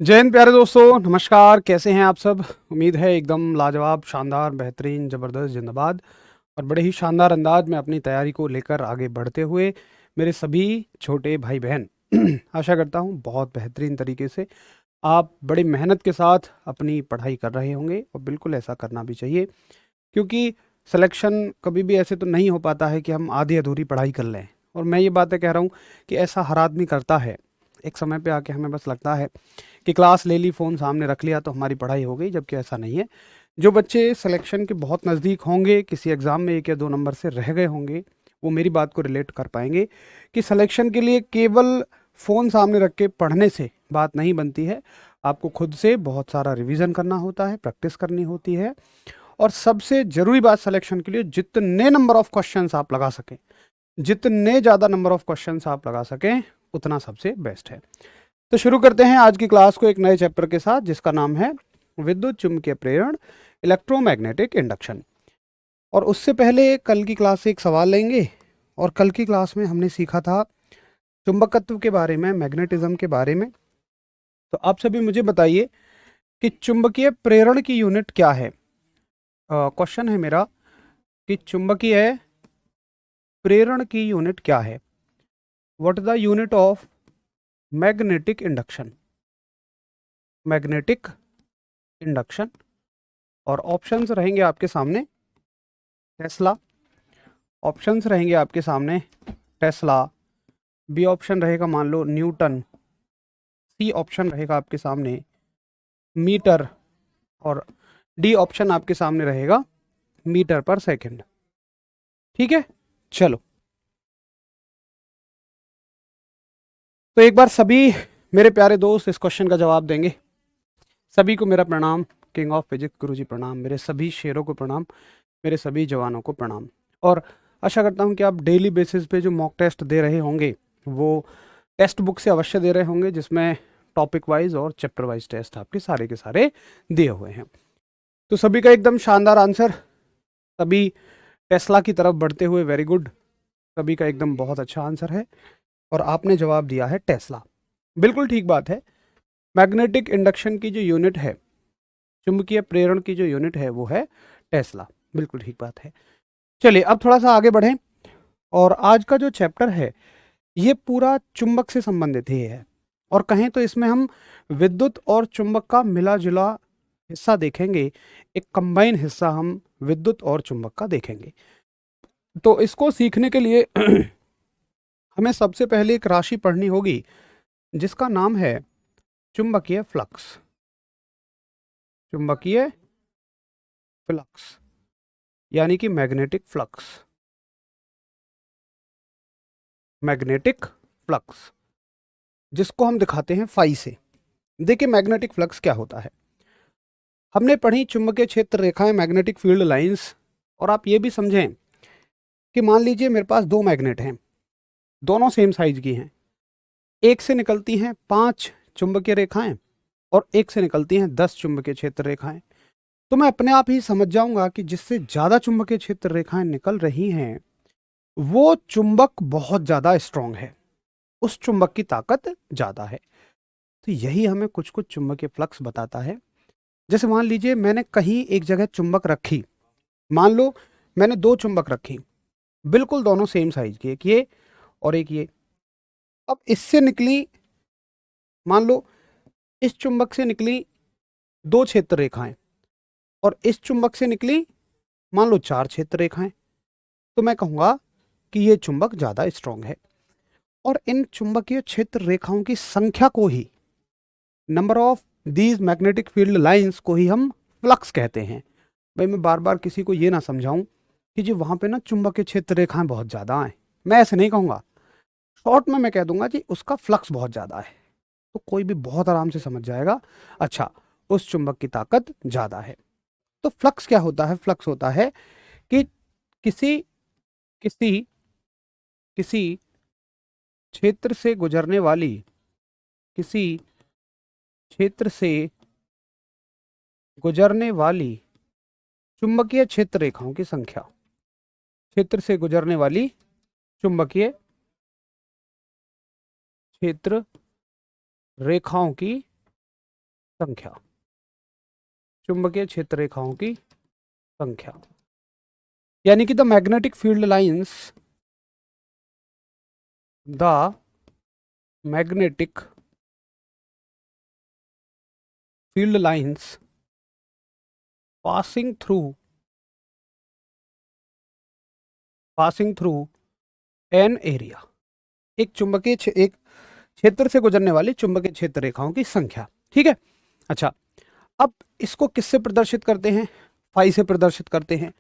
जय हिंद प्यारे दोस्तों, नमस्कार। कैसे हैं आप सब? उम्मीद है एकदम लाजवाब, शानदार, बेहतरीन, ज़बरदस्त, जिंदाबाद और बड़े ही शानदार अंदाज में अपनी तैयारी को लेकर आगे बढ़ते हुए मेरे सभी छोटे भाई बहन आशा करता हूँ बहुत बेहतरीन तरीके से आप बड़ी मेहनत के साथ अपनी पढ़ाई कर रहे होंगे और बिल्कुल ऐसा करना भी चाहिए, क्योंकि सिलेक्शन कभी भी ऐसे तो नहीं हो पाता है कि हम आधी अधूरी पढ़ाई कर लें। और मैं ये बातें कह रहा हूँ कि ऐसा हर आदमी करता है। एक समय पे आके हमें बस लगता है कि क्लास ले ली, फ़ोन सामने रख लिया तो हमारी पढ़ाई हो गई, जबकि ऐसा नहीं है। जो बच्चे सिलेक्शन के बहुत नज़दीक होंगे, किसी एग्ज़ाम में 1 या 2 नंबर से रह गए होंगे, वो मेरी बात को रिलेट कर पाएंगे कि सिलेक्शन के लिए केवल फ़ोन सामने रख के पढ़ने से बात नहीं बनती है। आपको खुद से बहुत सारा रिवीजन करना होता है, प्रैक्टिस करनी होती है और सबसे ज़रूरी बात सिलेक्शन के लिए जितने नंबर ऑफ़ क्वेश्चंस आप लगा सकें, जितने ज़्यादा नंबर ऑफ़ क्वेश्चंस आप लगा सकें, उतना सबसे बेस्ट है। तो शुरू करते हैं आज की क्लास को एक नए चैप्टर के साथ, जिसका नाम है विद्युत चुम्बकीय प्रेरण, इलेक्ट्रोमैग्नेटिक इंडक्शन। और उससे पहले कल की क्लास से एक सवाल लेंगे। और कल की क्लास में हमने सीखा था चुंबकत्व के बारे में, मैग्नेटिज्म के बारे में। तो आप सभी मुझे बताइए कि चुंबकीय प्रेरण की यूनिट क्या है। क्वेश्चन है मेरा कि चुंबकीय प्रेरण की यूनिट क्या है। What is the unit of magnetic induction, magnetic induction. और ऑप्शंस रहेंगे आपके सामने। टेस्ला, ऑप्शंस रहेंगे आपके सामने। टेस्ला, बी ऑप्शन रहेगा मान लो न्यूटन, सी ऑप्शन रहेगा आपके सामने मीटर और डी ऑप्शन आपके सामने रहेगा मीटर पर सेकंड। ठीक है, चलो। तो एक बार सभी मेरे प्यारे दोस्त इस क्वेश्चन का जवाब देंगे। सभी को मेरा प्रणाम। किंग ऑफ फिजिक्स गुरुजी प्रणाम। मेरे सभी शेरों को प्रणाम। मेरे सभी जवानों को प्रणाम। और आशा करता हूँ कि आप डेली बेसिस पे जो मॉक टेस्ट दे रहे होंगे वो टेक्स्ट बुक से अवश्य दे रहे होंगे, जिसमें टॉपिक वाइज और चैप्टर वाइज टेस्ट आपके सारे के सारे दिए हुए हैं। तो सभी का एकदम शानदार आंसर, सभी टेस्ला की तरफ बढ़ते हुए वेरी गुड। सभी का एकदम बहुत अच्छा आंसर है और आपने जवाब दिया है टेस्ला। बिल्कुल ठीक बात है। मैग्नेटिक इंडक्शन की जो यूनिट है, चुंबकीय प्रेरण की जो यूनिट है, वो है टेस्ला। बिल्कुल ठीक बात है। चलिए अब थोड़ा सा आगे बढ़ें। और आज का जो चैप्टर है ये पूरा चुंबक से संबंधित ही है। और कहें तो इसमें हम विद्युत और चुंबक का मिला जुला हिस्सा देखेंगे। एक कंबाइन हिस्सा हम विद्युत और चुंबक का देखेंगे। तो इसको सीखने के लिए हमें सबसे पहले एक राशि पढ़नी होगी जिसका नाम है चुंबकीय फ्लक्स। चुंबकीय फ्लक्स यानी कि मैग्नेटिक फ्लक्स। मैग्नेटिक फ्लक्स जिसको हम दिखाते हैं फाई से। देखिए मैग्नेटिक फ्लक्स क्या होता है। हमने पढ़ी चुंबकीय क्षेत्र रेखाएं, मैग्नेटिक फील्ड लाइंस। और आप ये भी समझें कि मान लीजिए मेरे पास 2 मैग्नेट हैं, दोनों सेम साइज की हैं। एक से निकलती हैं 5 चुंबकीय रेखाएं और एक से निकलती हैं 10 चुंबकीय क्षेत्र रेखाएं। तो मैं अपने आप ही समझ जाऊंगा कि जिससे ज्यादा चुंबकीय क्षेत्र रेखाएं निकल रही हैं वो चुंबक बहुत ज्यादा स्ट्रांग है, उस चुंबक की ताकत ज्यादा है। तो यही हमें कुछ कुछ चुंबकीय फ्लक्स बताता है। जैसे मान लीजिए मैंने कहीं एक जगह चुंबक रखी, मान लो मैंने 2 चुंबक रखी, बिल्कुल दोनों सेम साइज की, एक ये और एक ये। अब इससे निकली, मान लो इस चुंबक से निकली 2 क्षेत्र रेखाएं और इस चुंबक से निकली मान लो 4 क्षेत्र रेखाएं। तो मैं कहूंगा कि ये चुंबक ज्यादा स्ट्रांग है। और इन चुंबकीय क्षेत्र रेखाओं की संख्या को ही, number of these magnetic field lines को ही हम फ्लक्स कहते हैं। भाई मैं बार बार किसी को ये ना समझाऊं कि जी वहां पे ना चुंबकीय क्षेत्र रेखाएं बहुत ज्यादा हैं, मैं ऐसे नहीं कहूंगा। शॉर्ट में मैं कह दूंगा जी उसका फ्लक्स बहुत ज्यादा है, तो कोई भी बहुत आराम से समझ जाएगा, अच्छा उस चुंबक की ताकत ज्यादा है। तो फ्लक्स क्या होता है? फ्लक्स होता है कि किसी किसी किसी क्षेत्र से गुजरने वाली, किसी क्षेत्र से गुजरने वाली चुंबकीय क्षेत्र रेखाओं की संख्या, क्षेत्र से गुजरने वाली चुंबकीय क्षेत्र रेखाओं की संख्या, चुंबकीय क्षेत्र रेखाओं की संख्या, यानी कि the magnetic field lines, the magnetic field lines passing through an area, एक क्षेत्र से गुजरने वाली चुंबकीय क्षेत्र रेखाओं की संख्या। ठीक है, अच्छा, अब इसको किससे प्रदर्शित करते हैं? फाई से प्रदर्शित करते हैं।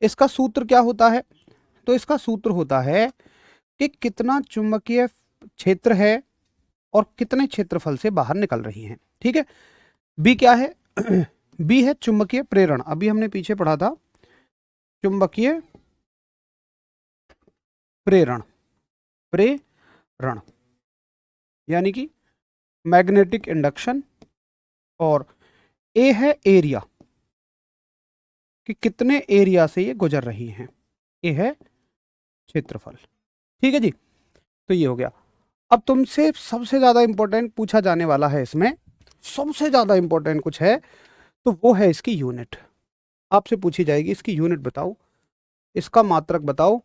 इसका सूत्र क्या होता है? तो इसका सूत्र होता है कि कितना चुंबकीय क्षेत्र है और कितने क्षेत्रफल से बाहर निकल रही हैं। ठीक है, बी क्या है? बी है चुंबकीय प्रेरण। अभी हमने पीछे पढ़ा था चुंबकीय प्रेरण, यानी कि मैग्नेटिक इंडक्शन। और ए है एरिया, कि कितने एरिया से ये गुजर रही हैं। ए है क्षेत्रफल। ठीक है जी, तो ये हो गया। अब तुमसे सबसे ज्यादा इंपॉर्टेंट पूछा जाने वाला है, इसमें सबसे ज्यादा इंपॉर्टेंट कुछ है तो वो है इसकी यूनिट। आपसे पूछी जाएगी इसकी यूनिट बताओ, इसका मात्रक बताओ,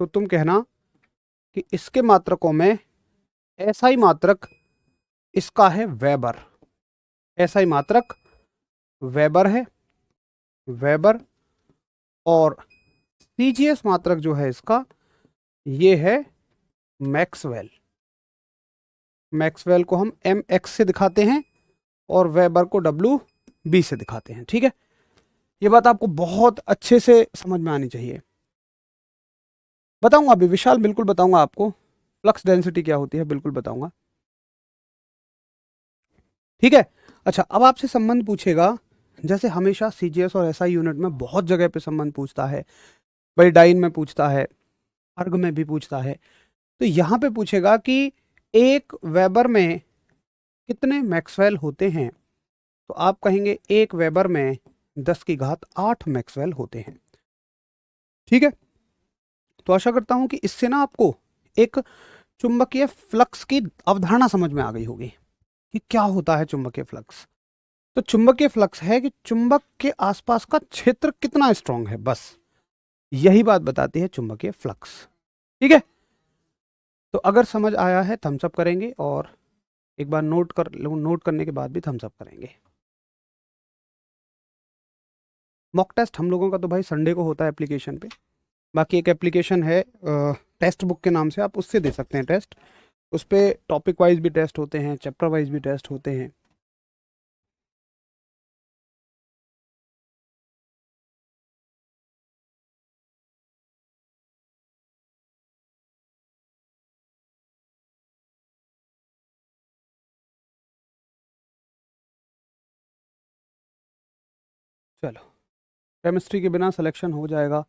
तो तुम कहना कि इसके मात्रकों में एसआई मात्रक इसका है वेबर। एसआई मात्रक वेबर है, वेबर। और सीजीएस मात्रक जो है इसका, ये है मैक्सवेल। मैक्सवेल को हम एम एक्स से दिखाते हैं और वेबर को डब्ल्यू बी से दिखाते हैं। ठीक है, ये बात आपको बहुत अच्छे से समझ में आनी चाहिए। बताऊंगा अभी विशाल, बिल्कुल बताऊंगा आपको फ्लक्स डेंसिटी क्या होती है, बिल्कुल बताऊंगा। ठीक है, अच्छा, अब आपसे संबंध पूछेगा, जैसे हमेशा सीजीएस और एसआई यूनिट में बहुत जगह पे संबंध पूछता है, भाई डाइन में पूछता है, अर्ग में भी पूछता है। तो यहां पे पूछेगा कि एक वेबर में कितने मैक्सवेल होते हैं, तो आप कहेंगे एक वेबर में 10⁸ मैक्सवेल होते हैं। ठीक है, तो आशा करता हूं कि इससे ना आपको एक चुंबकीय फ्लक्स की अवधारणा समझ में आ गई होगी कि क्या होता है चुंबकीय फ्लक्स। तो चुंबकीय फ्लक्स है कि चुंबक के आसपास का क्षेत्र कितना स्ट्रांग है, बस यही बात बताती है चुंबकीय फ्लक्स। ठीक है, तो अगर समझ आया है थम्स अप करेंगे, और एक बार नोट करने के बाद भी थम्स अप करेंगे। मॉक टेस्ट हम लोगों का तो भाई संडे को होता है एप्लीकेशन पे। बाकी एक एप्लीकेशन है टेस्ट बुक के नाम से, आप उससे दे सकते हैं टेस्ट। उस पर टॉपिक वाइज भी टेस्ट होते हैं, चैप्टर वाइज भी टेस्ट होते हैं। चलो, केमिस्ट्री के बिना सिलेक्शन हो जाएगा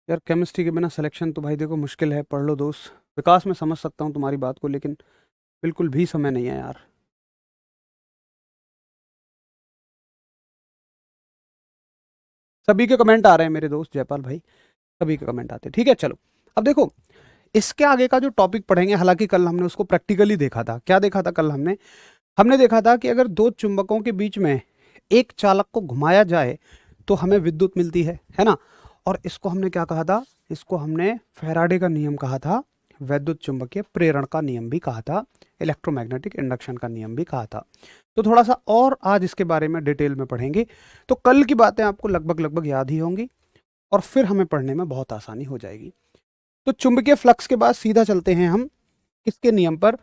यार। केमिस्ट्री के बिना सिलेक्शन तो भाई देखो मुश्किल है। पढ़ लो दोस्त। विकास, मैं समझ सकता हूँ तुम्हारी बात को, लेकिन बिल्कुल भी समय नहीं है यार। सभी के कमेंट आ रहे हैं मेरे दोस्त जयपाल भाई, सभी के कमेंट आते हैं। ठीक है, चलो अब देखो इसके आगे का जो टॉपिक पढ़ेंगे, हालांकि कल हमने उसको प्रैक्टिकली देखा था। क्या देखा था कल हमने? हमने देखा था कि अगर दो चुंबकों के बीच में एक चालक को घुमाया जाए तो हमें विद्युत मिलती है ना। और इसको हमने क्या कहा था? इसको हमने फैराडे का नियम कहा था, वैद्युत चुंबकीय प्रेरण का नियम भी कहा था, इलेक्ट्रोमैग्नेटिक इंडक्शन का नियम भी कहा था। तो थोड़ा सा और आज इसके बारे में डिटेल में पढ़ेंगे, तो कल की बातें आपको लगभग लगभग याद ही होंगी और फिर हमें पढ़ने में बहुत आसानी हो जाएगी। तो चुंबकीय फ्लक्स के बाद सीधा चलते हैं हम किसके नियम पर?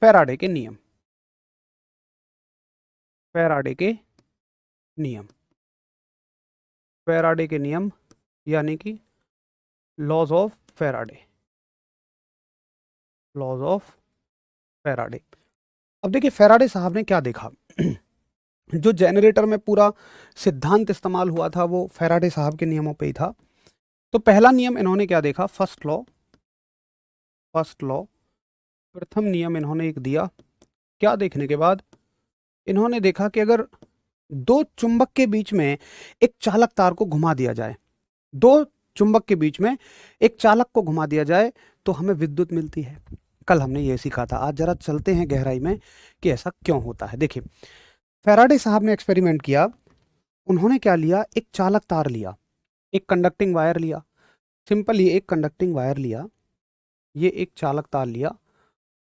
फैराडे के नियम। फैराडे के नियम, फैराडे के नियम यानी कि laws of Faraday, laws of Faraday. अब देखिए फैराडे साहब ने क्या देखा। जो जनरेटर में पूरा सिद्धांत इस्तेमाल हुआ था वो फैराडे साहब के नियमों पे ही था। तो पहला नियम इन्होंने क्या देखा? फर्स्ट लॉ, प्रथम नियम इन्होंने एक दिया। क्या देखने के बाद? इन्होंने देखा कि अगर दो चुंबक के बीच में एक चालक तार को घुमा दिया जाए, दो चुंबक के बीच में एक चालक को घुमा दिया जाए तो हमें विद्युत मिलती है। कल हमने ये सीखा था। आज जरा चलते हैं गहराई में कि ऐसा क्यों होता है। देखिए फैराडे साहब ने एक्सपेरिमेंट किया। उन्होंने क्या लिया, एक चालक तार लिया, एक कंडक्टिंग वायर लिया, सिंपल ये एक कंडक्टिंग वायर लिया, ये एक चालक तार लिया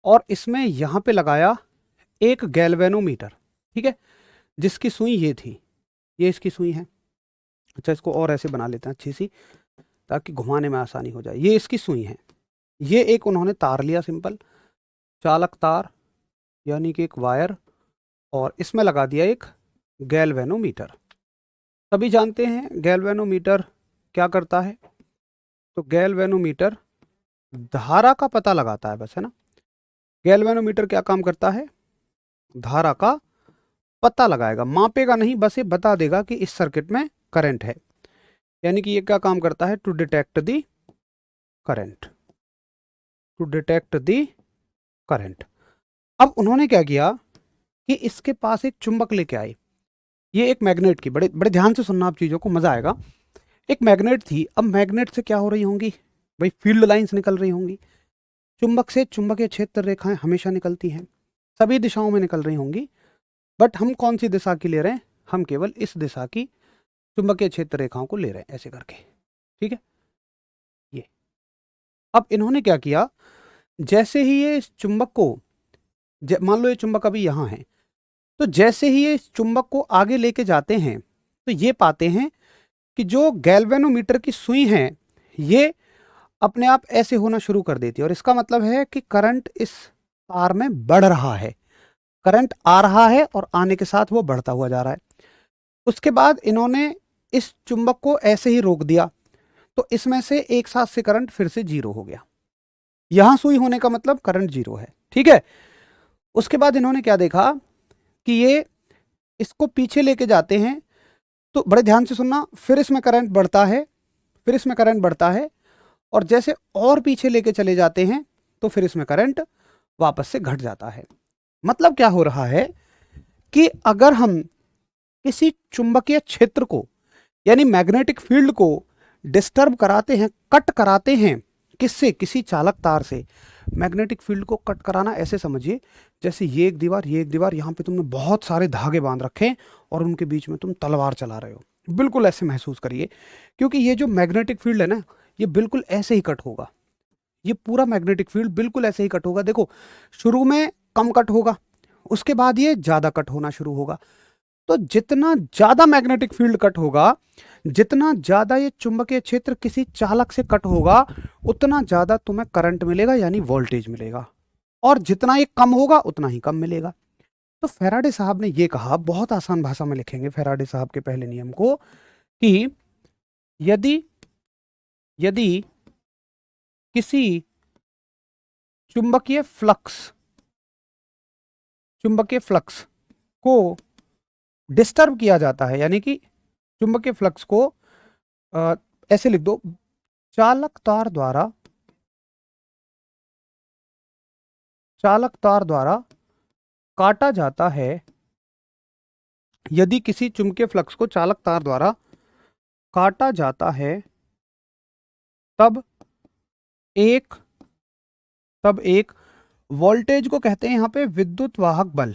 और इसमें यहां पे लगाया एक गैल्वेनोमीटर, ठीक है, जिसकी सुई ये थी, ये इसकी सुई है। अच्छा, इसको और ऐसे बना लेते हैं अच्छी सी ताकि घुमाने में आसानी हो जाए। ये इसकी सुई है। ये एक उन्होंने तार लिया, सिंपल चालक तार यानी कि एक वायर, और इसमें लगा दिया एक गैल्वेनोमीटर। सभी जानते हैं गैल्वेनोमीटर क्या करता है। तो गैल्वेनोमीटर धारा का पता लगाता है बस, है ना। गैल्वेनोमीटर क्या काम करता है, धारा का पता लगाएगा, मापेगा नहीं, बस ये बता देगा कि इस सर्किट में करंट है। यानी कि ये क्या काम करता है, to detect the current, to detect the current. अब उन्होंने क्या किया कि इसके पास एक चुंबक लेके आए। ये एक मैग्नेट की, बड़े बड़े ध्यान से सुनना आप चीजों को, मजा आएगा। एक मैग्नेट थी। अब मैग्नेट से क्या हो रही होंगी भाई, फील्ड लाइंस निकल रही होंगी। चुंबक से चुंबकीय क्षेत्र रेखाएं हमेशा निकलती हैं, सभी दिशाओं में निकल रही होंगी। बट हम कौन सी दिशा की ले रहे हैं, हम केवल इस दिशा की चुंबकीय क्षेत्र रेखाओं को ले रहे हैं, ऐसे करके, ठीक है। ये अब इन्होंने क्या किया, जैसे ही ये इस चुंबक को, मान लो ये चुंबक अभी यहां है, तो जैसे ही ये इस चुंबक को आगे लेके जाते हैं तो ये पाते हैं कि जो गैल्वेनोमीटर की सुई है ये अपने आप ऐसे होना शुरू कर देती है, और इसका मतलब है कि करंट इस तार में बढ़ रहा है। करंट आ रहा है और आने के साथ वो बढ़ता हुआ जा रहा है। उसके बाद इन्होंने इस चुंबक को ऐसे ही रोक दिया, तो इसमें से एक साथ से करंट फिर से जीरो हो गया। यहां सुई होने का मतलब करंट जीरो है, ठीक है। उसके बाद इन्होंने क्या देखा कि ये इसको पीछे लेके जाते हैं, तो बड़े ध्यान से सुनना, फिर इसमें करंट बढ़ता है, फिर इसमें करंट बढ़ता है, और जैसे और पीछे लेके चले जाते हैं तो फिर इसमें करंट वापस से घट जाता है। मतलब क्या हो रहा है कि अगर हम किसी चुंबकीय क्षेत्र को यानी मैग्नेटिक फील्ड को डिस्टर्ब कराते हैं, कट कराते हैं, किससे, किसी चालक तार से। मैग्नेटिक फील्ड को कट कराना ऐसे समझिए जैसे ये एक दीवार, ये एक दीवार, यहाँ पे तुमने बहुत सारे धागे बांध रखे हैं और उनके बीच में तुम तलवार चला रहे हो। बिल्कुल ऐसे महसूस करिए, क्योंकि ये जो मैग्नेटिक फील्ड है ना, ये बिल्कुल ऐसे ही कट होगा। ये पूरा मैग्नेटिक फील्ड बिल्कुल ऐसे ही कट होगा। देखो, शुरू में कम कट होगा, उसके बाद ये ज्यादा कट होना शुरू होगा। तो जितना ज्यादा मैग्नेटिक फील्ड कट होगा, जितना ज्यादा ये चुंबकीय क्षेत्र किसी चालक से कट होगा, उतना ज्यादा तुम्हें करंट मिलेगा यानी वोल्टेज मिलेगा, और जितना ये कम होगा उतना ही कम मिलेगा। तो फैराडे साहब ने ये कहा, बहुत आसान भाषा में लिखेंगे फैराडे साहब के पहले नियम को, कि यदि यदि किसी चुंबकीय फ्लक्स को डिस्टर्ब किया जाता है, यानी कि चुंबकीय फ्लक्स को ऐसे लिख दो, चालक तार द्वारा काटा जाता है। यदि किसी चुंबकीय फ्लक्स को चालक तार द्वारा काटा जाता है, तब एक वोल्टेज को कहते हैं यहां पे विद्युत वाहक बल।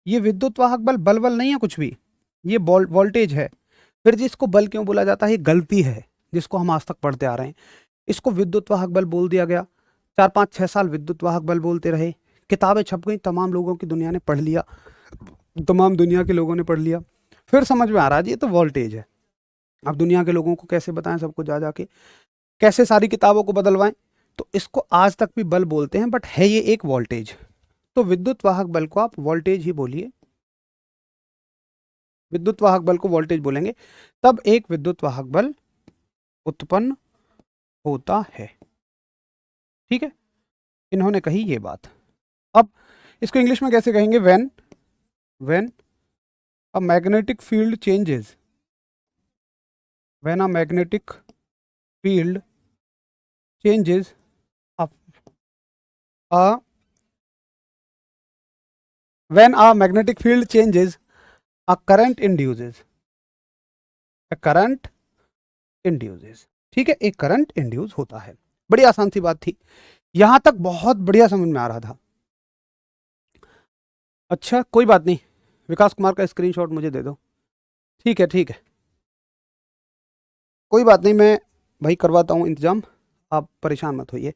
ये विद्युत वाहक बल बल नहीं है कुछ भी, ये वोल्टेज है। फिर जिसको बल क्यों बोला जाता है, ये गलती है जिसको हम आज तक पढ़ते आ रहे हैं। इसको विद्युत वाहक बल बोल दिया गया। 4-5-6 साल विद्युत वाहक बल बोलते रहे, किताबें छप गई, तमाम लोगों की दुनिया ने पढ़ लिया, तमाम दुनिया के लोगों ने पढ़ लिया। फिर समझ में आ रहा है ये तो वोल्टेज है। अब दुनिया के लोगों को कैसे बताएं, सबको जा जाके कैसे सारी किताबों को बदलवाएं। तो इसको आज तक भी बल बोलते हैं, बट है ये एक वोल्टेज। तो विद्युत वाहक बल को आप वोल्टेज ही बोलिए, विद्युत वाहक बल को वोल्टेज बोलेंगे, तब एक विद्युत वाहक बल उत्पन्न होता है। ठीक है, इन्होंने कही ये बात। अब इसको इंग्लिश में कैसे कहेंगे, when a magnetic field changes, when a magnetic field changes when a magnetic field changes, a current induces, ठीक है, एक करंट इंड्यूस होता है। बड़ी आसान सी बात थी, यहां तक बहुत बढ़िया समझ में आ रहा था। अच्छा कोई बात नहीं, विकास कुमार का स्क्रीनशॉट मुझे दे दो। ठीक है ठीक है, कोई बात नहीं, मैं भाई करवाता हूँ इंतजाम, आप परेशान मत होइए।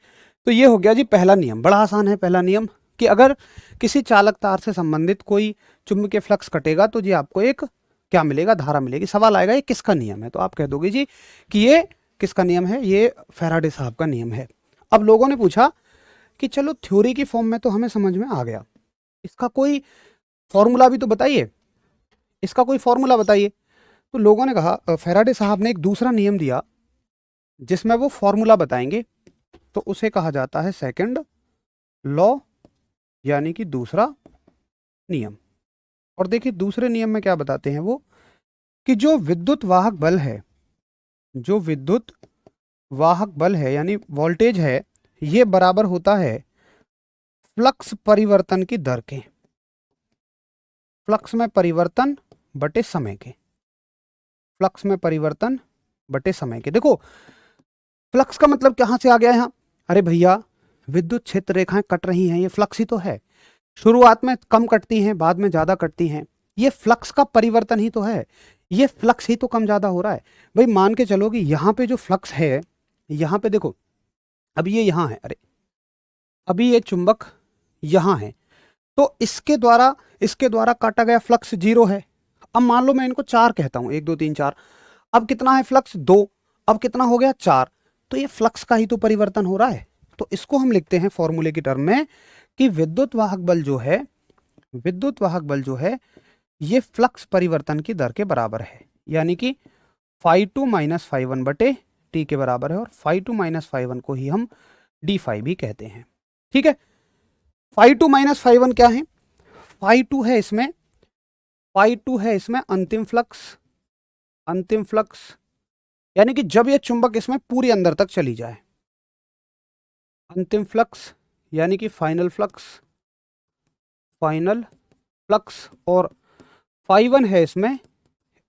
तो ये हो गया जी पहला नियम, बड़ा आसान है पहला नियम, कि अगर किसी चालक तार से संबंधित कोई चुंबकीय फ्लक्स कटेगा तो जी आपको एक क्या मिलेगा, धारा मिलेगी। सवाल आएगा ये किसका नियम है, तो आप कह दोगे जी कि ये किसका नियम है, ये फैराडे साहब का नियम है। अब लोगों ने पूछा कि चलो थ्योरी की फॉर्म में तो हमें समझ में आ गया, इसका कोई फॉर्मूला भी तो बताइए, इसका कोई फॉर्मूला बताइए। तो लोगों ने कहा, फैराडे साहब ने एक दूसरा नियम दिया जिसमें वो फॉर्मूला बताएंगे, तो उसे कहा जाता है सेकंड लॉ, यानी कि दूसरा नियम। और देखिए दूसरे नियम में क्या बताते हैं वो, कि जो विद्युत वाहक बल है, जो विद्युत वाहक बल है यानी वोल्टेज है, ये बराबर होता है फ्लक्स परिवर्तन की दर के, फ्लक्स में परिवर्तन बटे समय के, फ्लक्स में परिवर्तन बटे समय के। देखो फ्लक्स का मतलब कहां से आ गया यहां, अरे भैया विद्युत क्षेत्र रेखाएं कट रही हैं, ये फ्लक्स ही तो है। शुरुआत में कम कटती हैं, बाद में ज्यादा कटती हैं, ये फ्लक्स का परिवर्तन ही तो है, ये फ्लक्स ही तो कम ज्यादा हो रहा है। भाई मान के चलो कि यहाँ पे जो फ्लक्स है, यहाँ पे देखो अभी ये यहाँ है, अरे अभी ये चुंबक यहाँ है, तो इसके द्वारा काटा गया फ्लक्स 0 है। अब मान लो मैं इनको 4 कहता हूं, 1 2 3 4, अब कितना है फ्लक्स 2, अब कितना हो गया 4, तो ये फ्लक्स का ही तो परिवर्तन हो रहा है। तो इसको हम लिखते हैं फॉर्मूले की टर्म में कि विद्युत वाहक बल जो है, विद्युत वाहक बल जो है ये फ्लक्स परिवर्तन की दर के बराबर है, यानी कि φ2 माइनस φ1 बटे टी के बराबर है, और φ2 माइनस φ1 को ही हम डी फाई भी कहते हैं। ठीक है, φ2 माइनस φ1 क्या है, φ2 है इसमें, φ2 है इसमें अंतिम फ्लक्स, अंतिम फ्लक्स यानी कि जब ये चुंबक इसमें पूरी अंदर तक चली जाए, अंतिम फ्लक्स यानी कि फाइनल फ्लक्स, फाइनल फ्लक्स, और φ1 है इसमें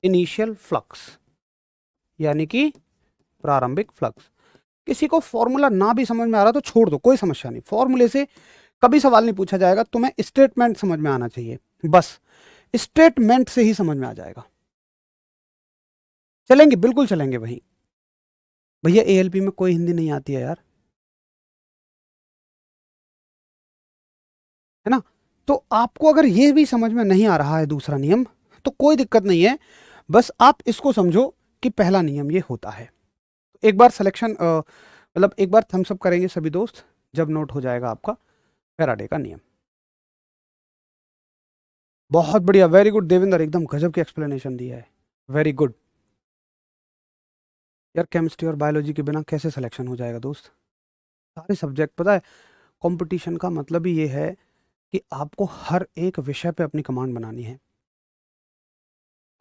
इनिशियल फ्लक्स यानी कि प्रारंभिक फ्लक्स। किसी को फॉर्मूला ना भी समझ में आ रहा तो छोड़ दो, कोई समस्या नहीं, फॉर्मूले से कभी सवाल नहीं पूछा जाएगा, तुम्हें स्टेटमेंट समझ में आना चाहिए, बस स्टेटमेंट से ही समझ में आ जाएगा। चलेंगे, बिल्कुल चलेंगे भाई। भैया एएलपी में कोई हिंदी नहीं आती है यार, है ना। तो आपको अगर ये भी समझ में नहीं आ रहा है दूसरा नियम, तो कोई दिक्कत नहीं है, बस आप इसको समझो कि पहला नियम ये होता है। एक बार सिलेक्शन मतलब एक बार थम्स अप करेंगे सभी दोस्त जब नोट हो जाएगा आपका फैराडे का नियम। बहुत बढ़िया, वेरी गुड देवेंद्र, एकदम गजब की एक्सप्लेनेशन दिया है, वेरी गुड। यार केमिस्ट्री और बायोलॉजी के बिना कैसे सिलेक्शन हो जाएगा दोस्त, सारे सब्जेक्ट, पता है कंपटीशन का मतलब ही ये है कि आपको हर एक विषय पे अपनी कमांड बनानी है,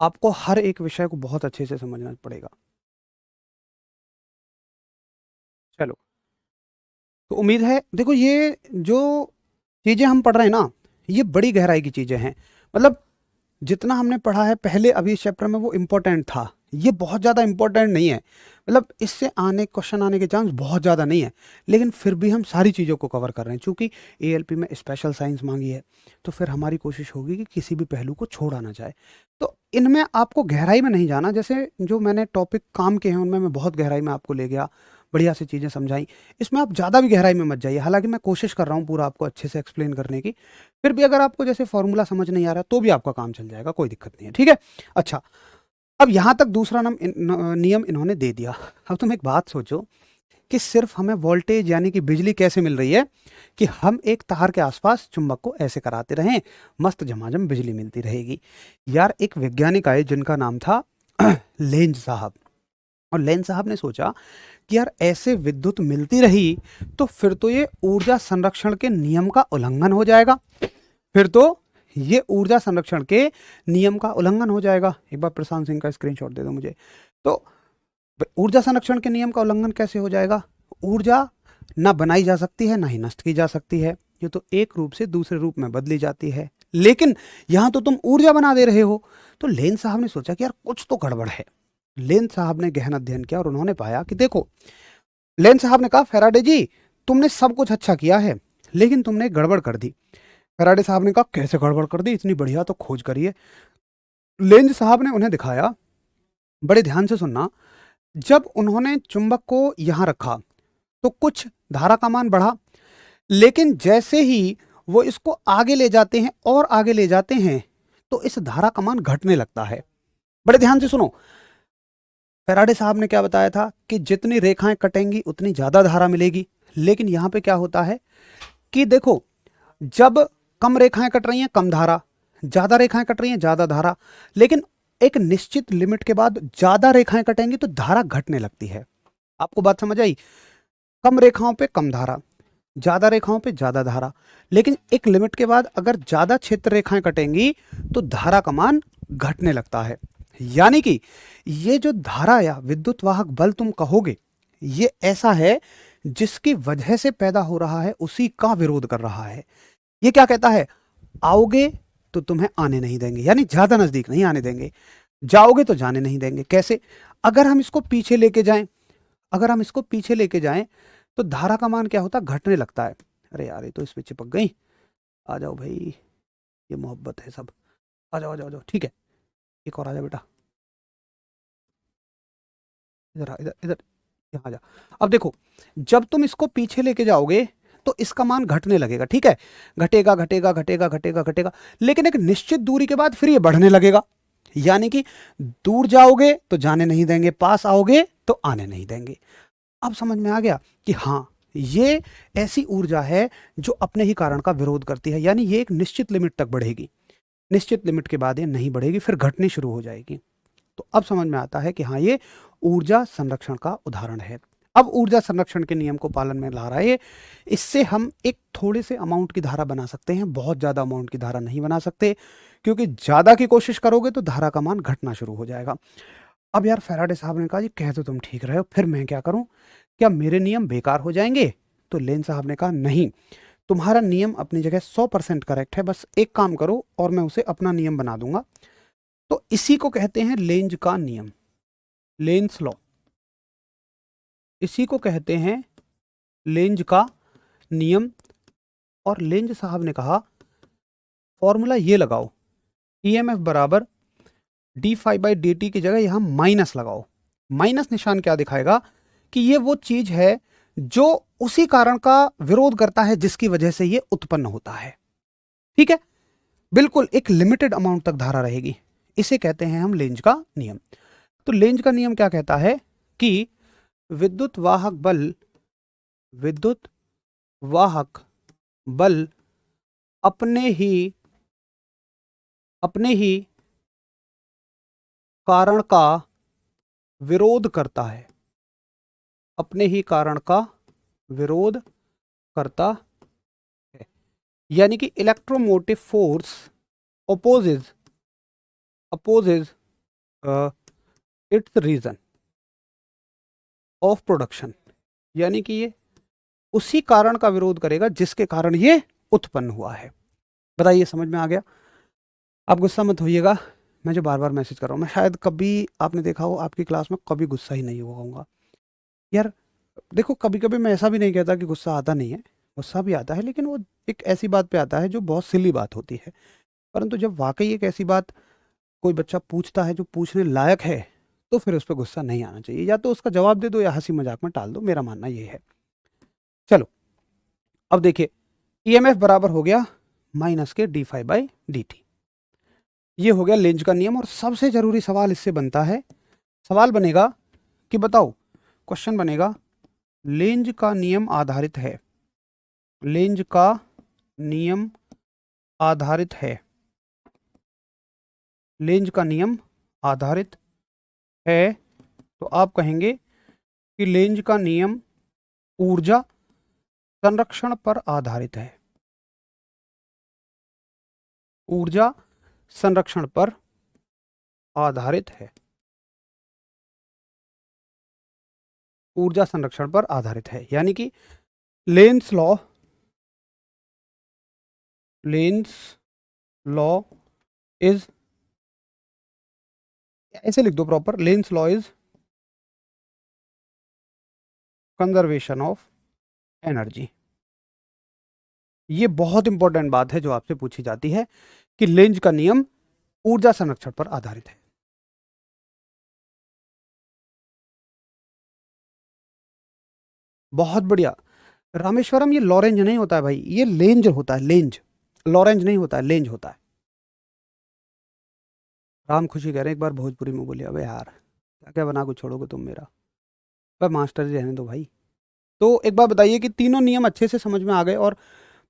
आपको हर एक विषय को बहुत अच्छे से समझना पड़ेगा। चलो, तो उम्मीद है, देखो ये जो चीज़ें हम पढ़ रहे हैं ना, ये बड़ी गहराई की चीज़ें हैं, मतलब जितना हमने पढ़ा है पहले अभी इस चैप्टर में वो इम्पोर्टेंट था, ये बहुत ज़्यादा इम्पोर्टेंट नहीं है, मतलब इससे आने क्वेश्चन आने के चांस बहुत ज़्यादा नहीं है, लेकिन फिर भी हम सारी चीज़ों को कवर कर रहे हैं, क्योंकि एएलपी में स्पेशल साइंस मांगी है, तो फिर हमारी कोशिश होगी कि किसी भी पहलू को छोड़ा ना जाए। तो इनमें आपको गहराई में नहीं जाना, जैसे जो मैंने टॉपिक काम के हैं उनमें मैं बहुत गहराई में आपको ले गया, बढ़िया से चीज़ें समझाई, इसमें आप ज़्यादा भी गहराई में मत जाइए, हालांकि मैं कोशिश कर रहा हूँ पूरा आपको अच्छे से एक्सप्लेन करने की, फिर भी अगर आपको जैसे फॉर्मूला समझ नहीं आ रहा तो भी आपका काम चल जाएगा, कोई दिक्कत नहीं है, ठीक है। अच्छा, अब यहां तक दूसरा नियम इन्होंने दे दिया। अब तुम एक बात सोचो कि सिर्फ हमें वोल्टेज यानी कि बिजली कैसे मिल रही है, कि हम एक तार के आसपास चुंबक को ऐसे कराते रहें, मस्त झमाझम बिजली मिलती रहेगी। यार एक वैज्ञानिक आए जिनका नाम था लेंज साहब, और लेंज साहब ने सोचा कि यार ऐसे विद्युत मिलती रही तो फिर तो ये ऊर्जा संरक्षण के नियम का उल्लंघन हो जाएगा, फिर तो ये ऊर्जा संरक्षण के नियम का उल्लंघन हो जाएगा। एक बार प्रशांत सिंह का स्क्रीनशॉट दे दो मुझे। तो ऊर्जा संरक्षण के नियम का उल्लंघन कैसे हो जाएगा, ऊर्जा ना बनाई जा सकती है ना ही नष्ट की जा सकती है, ये तो एक रूप से दूसरे रूप में बदली जाती है, लेकिन यहां तो तुम ऊर्जा बना दे रहे हो। तो लेंज साहब ने सोचा कि यार कुछ तो गड़बड़ है। लेंज साहब ने गहन अध्ययन किया और उन्होंने पाया कि देखो, लेंज साहब ने कहा फैराडे जी तुमने सब कुछ अच्छा किया है, लेकिन तुमने एक गड़बड़ कर दी। फैराडे साहब ने कहा कैसे गड़बड़ कर दी, इतनी बढ़िया तो खोज करिए। लेंज साहब ने उन्हें दिखाया, बड़े ध्यान से सुनना, जब उन्होंने चुंबक को यहां रखा तो कुछ धारा का मान बढ़ा, लेकिन जैसे ही वो इसको आगे ले जाते हैं और आगे ले जाते हैं तो इस धारा का मान घटने लगता है। बड़े ध्यान से सुनो, फैराडे साहब ने क्या बताया था कि जितनी रेखाएं कटेंगी उतनी ज्यादा धारा मिलेगी, लेकिन यहां पे क्या होता है कि देखो, जब कम रेखाएं कट रही हैं कम धारा, ज्यादा रेखाएं कट रही हैं ज्यादा धारा, लेकिन एक निश्चित लिमिट के बाद ज्यादा रेखाएं कटेंगी तो धारा घटने लगती है। आपको बात समझ आई? कम रेखाओं पे कम धारा, ज्यादा रेखाओं पे ज्यादा धारा, लेकिन एक लिमिट के बाद अगर ज्यादा क्षेत्र रेखाएं कटेंगी तो धारा का मान घटने लगता है। यानी कि ये जो धारा या विद्युत वाहक बल तुम कहोगे, ये ऐसा है जिसकी वजह से पैदा हो रहा है, उसी का विरोध कर रहा है। ये क्या कहता है, आओगे तो तुम्हें आने नहीं देंगे, यानी ज्यादा नजदीक नहीं आने देंगे, जाओगे तो जाने नहीं देंगे। कैसे? अगर हम इसको पीछे लेके जाएं, अगर हम इसको पीछे लेके जाएं तो धारा का मान क्या होता है, घटने लगता है। अरे यार ये तो इस पे चिपक गई, आ जाओ भाई, ये मोहब्बत है सब, आ जाओ आ जाओ आ जाओ, ठीक है, एक और आ जाओ बेटा, इधर इधर इधर, यहाँ आ जा। अब देखो, जब तुम इसको पीछे लेके जाओगे तो इसका मान घटने लगेगा, ठीक है, घटेगा घटेगा घटेगा घटेगा घटेगा, लेकिन एक निश्चित दूरी के बाद फिर ये बढ़ने लगेगा। यानी कि दूर जाओगे तो जाने नहीं देंगे, पास आओगे तो आने नहीं देंगे। अब समझ में आ गया कि हाँ, ये ऐसी ऊर्जा है जो अपने ही कारण का विरोध करती है, यानी ये एक निश्चित लिमिट तक बढ़ेगी, निश्चित लिमिट के बाद ये नहीं बढ़ेगी, फिर घटनी शुरू हो जाएगी। तो अब समझ में आता है कि हाँ, ये ऊर्जा संरक्षण का उदाहरण है। अब ऊर्जा संरक्षण के नियम को पालन में ला रहा है, इससे हम एक थोड़े से अमाउंट की धारा बना सकते हैं, बहुत ज्यादा अमाउंट की धारा नहीं बना सकते, क्योंकि ज्यादा की कोशिश करोगे तो धारा का मान घटना शुरू हो जाएगा। अब यार फैराडे साहब ने कहा जी कह तो तुम ठीक रहे हो, फिर मैं क्या करूं, क्या मेरे नियम बेकार हो जाएंगे? तो लेन साहब ने कहा नहीं, तुम्हारा नियम अपनी जगह 100% करेक्ट है, बस एक काम करो और मैं उसे अपना नियम बना दूंगा। तो इसी को कहते हैं लेंज का नियम, लेंस लॉ, इसी को कहते हैं लेंज का नियम। और लेंज साहब ने कहा फॉर्मूला ये लगाओ, ईएमएफ बराबर D five by D T की जगह यहां माइनस लगाओ। माइनस निशान क्या दिखाएगा कि ये वो चीज है जो उसी कारण का विरोध करता है जिसकी वजह से ये उत्पन्न होता है। ठीक है, बिल्कुल एक लिमिटेड अमाउंट तक धारा रहेगी, इसे कहते हैं हम लेंज का नियम। तो लेंज का नियम क्या कहता है कि विद्युत वाहक बल, विद्युत वाहक बल अपने ही कारण का विरोध करता है, अपने ही कारण का विरोध करता है। यानी कि electromotive force opposes its reason of production, यानी कि ये उसी कारण का विरोध करेगा जिसके कारण ये उत्पन्न हुआ है। बताइए समझ में आ गया? आप गुस्सा मत होइएगा, मैं जो बार बार मैसेज कर रहा हूँ, मैं शायद कभी आपने देखा हो आपकी क्लास में कभी गुस्सा ही नहीं होगा यार। देखो कभी कभी मैं ऐसा भी नहीं कहता कि गुस्सा आता नहीं है, गुस्सा भी आता है, लेकिन वो एक ऐसी बात पे आता है जो बहुत सिली बात होती है। परंतु जब वाकई एक ऐसी बात कोई बच्चा पूछता है जो पूछने लायक है, तो फिर उस पर गुस्सा नहीं आना चाहिए, या तो उसका जवाब दे दो या हंसी मजाक में टाल दो, मेरा मानना ये है। चलो अब देखिए, ईएमएफ बराबर हो गया माइनस के D five by D T, ये हो गया लेंज का नियम। और सबसे जरूरी सवाल इससे बनता है, सवाल बनेगा कि बताओ, क्वेश्चन बनेगा, लेंज का नियम आधारित है, लेंज का नियम आधारित है, लेंज का नियम आधारित है, तो आप कहेंगे कि लेंज का नियम ऊर्जा संरक्षण पर आधारित है, ऊर्जा संरक्षण पर आधारित है, ऊर्जा संरक्षण पर आधारित है। यानी कि Lenz law, Lenz law is, ऐसे लिख दो proper, Lenz law is conservation of energy. ये बहुत इंपॉर्टेंट बात है जो आपसे पूछी जाती है कि लेंज का नियम ऊर्जा संरक्षण पर आधारित है। बहुत बढ़िया रामेश्वरम, ये लॉरेंज नहीं होता है भाई, ये लेंज होता है, लेंज। लॉरेंज नहीं होता है, लेंज होता है। राम खुशी कह रहे हैं एक बार भोजपुरी में बोलिए। अबे यार क्या क्या बना के छोड़ोगे तुम मेरा। भाई मास्टर जी रहने दो भाई। तो एक बार बताइए कि तीनों नियम अच्छे से समझ में आ गए, और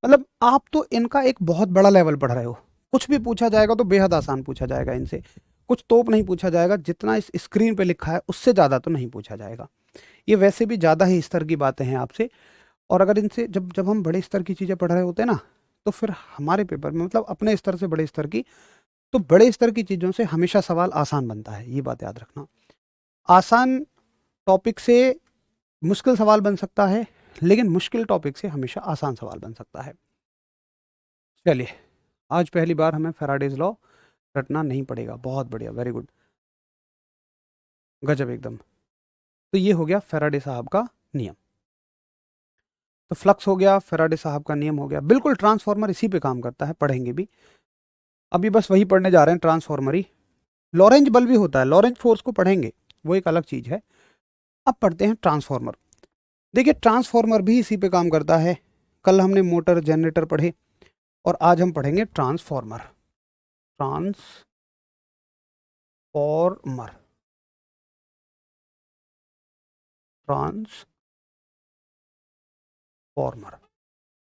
मतलब आप तो इनका एक बहुत बड़ा लेवल पढ़ रहे हो। कुछ भी पूछा जाएगा तो बेहद आसान पूछा जाएगा इनसे। कुछ तोप नहीं पूछा जाएगा, जितना इस स्क्रीन पे लिखा है उससे ज़्यादा तो नहीं पूछा जाएगा। ये वैसे भी ज़्यादा ही स्तर की बातें हैं आपसे। और अगर इनसे जब जब हम बड़े स्तर की चीज़ें पढ़ रहे होते हैं ना, तो फिर हमारे पेपर में मतलब अपने स्तर से बड़े स्तर की, तो बड़े स्तर की चीज़ों से हमेशा सवाल आसान बनता है, ये बात याद रखना। आसान टॉपिक से मुश्किल सवाल बन सकता है, लेकिन मुश्किल टॉपिक से हमेशा आसान सवाल बन सकता है। चलिए, आज पहली बार हमें फैराडेज लॉ रटना नहीं पड़ेगा। बहुत बढ़िया, वेरी गुड, गजब एकदम। तो ये हो गया फैराडे साहब का नियम। तो फ्लक्स हो गया, फैराडे साहब का नियम हो गया। बिल्कुल ट्रांसफॉर्मर इसी पे काम करता है, पढ़ेंगे भी अभी, बस वही पढ़ने जा रहे हैं, ट्रांसफॉर्मर ही। लॉरेंज बल भी होता है, लॉरेंज फोर्स को पढ़ेंगे, वो एक अलग चीज है। अब पढ़ते हैं ट्रांसफॉर्मर। देखिए ट्रांसफॉर्मर भी इसी पे काम करता है। कल हमने मोटर जनरेटर पढ़े, और आज हम पढ़ेंगे ट्रांसफॉर्मर। Transformer, transformer.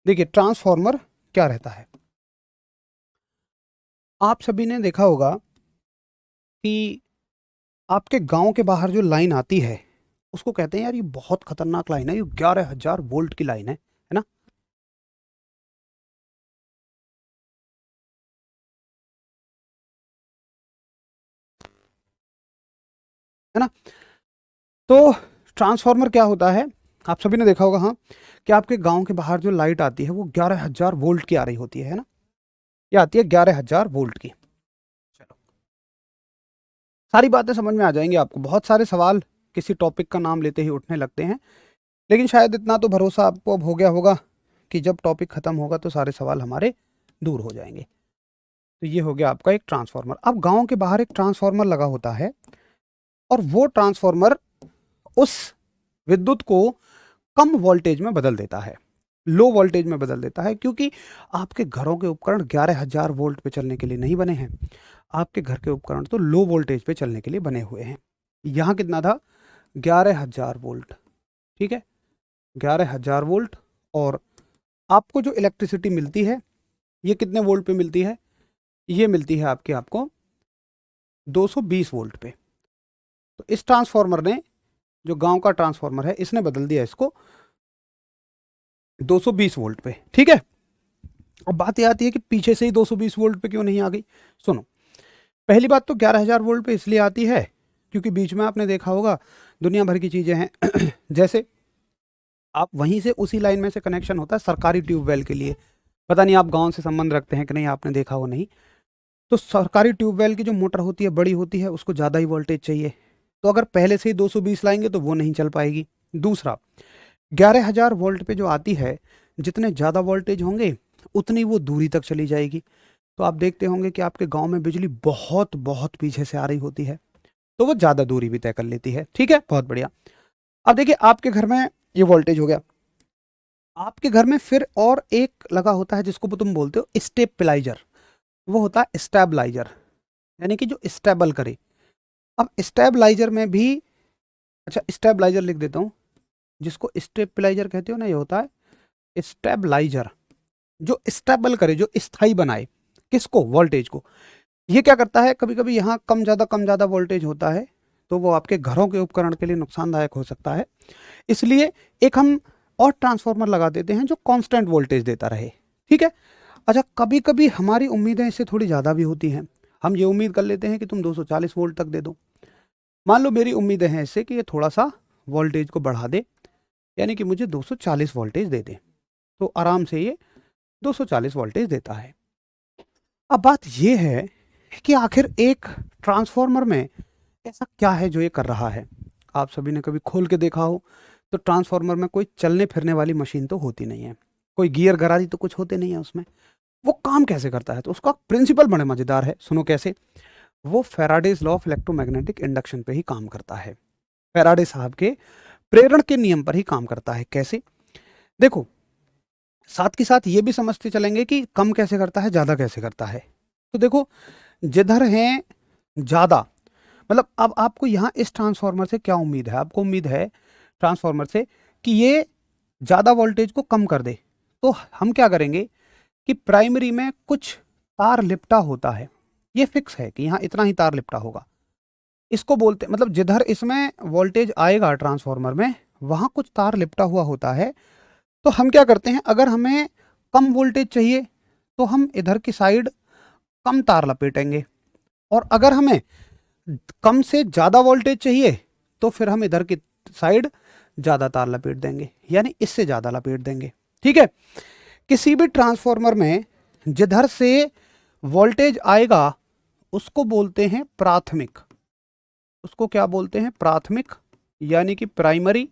देखिए ट्रांसफॉर्मर क्या रहता है। आप सभी ने देखा होगा कि आपके गांव के बाहर जो लाइन आती है उसको कहते हैं यार ये बहुत खतरनाक लाइन है, ये 11,000 वोल्ट की लाइन है ना। है ना। तो ट्रांसफॉर्मर क्या होता है, आप सभी ने देखा होगा हाँ, कि आपके गांव के बाहर जो लाइट आती है वो 11,000 वोल्ट की आ रही होती है ना। ये आती है 11,000 वोल्ट की। चलो, सारी बातें समझ में आ जाएंगी आपको। बहुत सारे सवाल किसी टॉपिक का नाम लेते ही उठने लगते हैं, लेकिन शायद इतना तो भरोसा आपको अब हो गया होगा कि जब टॉपिक खत्म होगा तो सारे सवाल हमारे दूर हो जाएंगे। तो ये हो गया आपका एक ट्रांसफॉर्मर। अब गांव के बाहर एक ट्रांसफॉर्मर लगा होता है, और वो ट्रांसफॉर्मर उस विद्युत को कम वोल्टेज में बदल देता है, लो वोल्टेज में बदल देता है, क्योंकि आपके घरों के उपकरण 11,000 वोल्ट पे चलने के लिए नहीं बने हैं। आपके घर के उपकरण तो लो वोल्टेज पे चलने के लिए बने हुए हैं। यहाँ कितना था, 11,000 वोल्ट। ठीक है, 11,000 वोल्ट। और आपको जो इलेक्ट्रिसिटी मिलती है ये कितने वोल्ट पे मिलती है, ये मिलती है आपको 220 वोल्ट पे। तो इस ट्रांसफॉर्मर ने, जो गांव का ट्रांसफॉर्मर है, इसने बदल दिया इसको 220 वोल्ट पे। ठीक है, अब बात यह आती है कि पीछे से ही 220 वोल्ट पे क्यों नहीं आ गई। सुनो, पहली बात तो 11,000 वोल्ट पे इसलिए आती है क्योंकि बीच में आपने देखा होगा दुनिया भर की चीज़ें हैं जैसे आप वहीं से उसी लाइन में से कनेक्शन होता है सरकारी ट्यूबवेल के लिए। पता नहीं आप गांव से संबंध रखते हैं कि नहीं, आपने देखा हो नहीं। तो सरकारी ट्यूबवेल की जो मोटर होती है बड़ी होती है, उसको ज़्यादा ही वोल्टेज चाहिए। तो अगर पहले से ही 220 लाएंगे तो वो नहीं चल पाएगी। दूसरा, 11,000 वोल्ट पे जो आती है, जितने ज़्यादा वोल्टेज होंगे उतनी वो दूरी तक चली जाएगी। तो आप देखते होंगे कि आपके गांव में बिजली बहुत बहुत पीछे से आ रही होती है, तो वो ज़्यादा दूरी भी तय कर लेती है। ठीक है, बहुत बढ़िया। अब देखिए आपके घर में ये वोल्टेज हो गया। आपके घर में फिर और एक लगा होता है जिसको तुम बोलते हो स्टेबलाइजर। वो होता है स्टेबलाइजर, यानी कि जो स्टेबल करे। अब स्टेबलाइजर में भी, अच्छा स्टेबलाइजर लिख देता हूँ, जिसको स्टेबलाइजर कहते हो ना, ये होता है स्टेबलाइजर, जो स्टेबल करे, जो स्थायी बनाए। किसको, वोल्टेज को। ये क्या करता है, कभी कभी यहाँ कम ज़्यादा वोल्टेज होता है तो वो आपके घरों के उपकरण के लिए नुकसानदायक हो सकता है। इसलिए एक हम और ट्रांसफार्मर लगा देते हैं जो कांस्टेंट वोल्टेज देता रहे। ठीक है। अच्छा, कभी कभी हमारी उम्मीदें इससे थोड़ी ज़्यादा भी होती हैं। हम ये उम्मीद कर लेते हैं कि तुम 240 वोल्ट तक दे दो। मान लो मेरी उम्मीदें हैं इससे कि ये थोड़ा सा वोल्टेज को बढ़ा दे, यानी कि मुझे 240 वोल्टेज दे दे, तो आराम से ये 240 वोल्टेज देता है। अब बात ये है कि आखिर एक ट्रांसफार्मर में ऐसा क्या है जो ये कर रहा है। आप सभी ने कभी खोल के देखा हो तो ट्रांसफार्मर में कोई चलने फिरने वाली मशीन तो होती नहीं है, कोई गियर गरारी तो कुछ होते नहीं है उसमें। वो काम कैसे करता है, तो उसका प्रिंसिपल बड़े मजेदार है, सुनो कैसे। वो Faraday's law of electromagnetic induction पे ही काम करता है, फैराडे साहब के प्रेरण के नियम पर ही काम करता है। कैसे, देखो साथ के साथ ये भी समझते चलेंगे कि कम कैसे करता है, ज्यादा कैसे करता है। तो देखो जिधर है ज्यादा, मतलब अब आपको यहां इस ट्रांसफार्मर से क्या उम्मीद है, आपको उम्मीद है ट्रांसफार्मर से कि ये ज्यादा वोल्टेज को कम कर दे। तो हम क्या करेंगे कि प्राइमरी में कुछ तार लिपटा होता है, ये फिक्स है कि यहाँ इतना ही तार लिपटा होगा। इसको बोलते, मतलब जिधर इसमें वोल्टेज आएगा ट्रांसफार्मर में, वहां कुछ तार लिपटा हुआ होता है। तो हम क्या करते हैं, अगर हमें कम वोल्टेज चाहिए तो हम इधर की साइड कम तार लपेटेंगे, और अगर हमें कम से ज्यादा वोल्टेज चाहिए तो फिर हम इधर की साइड ज्यादा तार लपेट देंगे, यानी इससे ज्यादा लपेट देंगे। ठीक है, किसी भी ट्रांसफार्मर में जिधर से वोल्टेज आएगा उसको बोलते हैं प्राथमिक, उसको क्या बोलते हैं, प्राथमिक यानी कि प्राइमरी।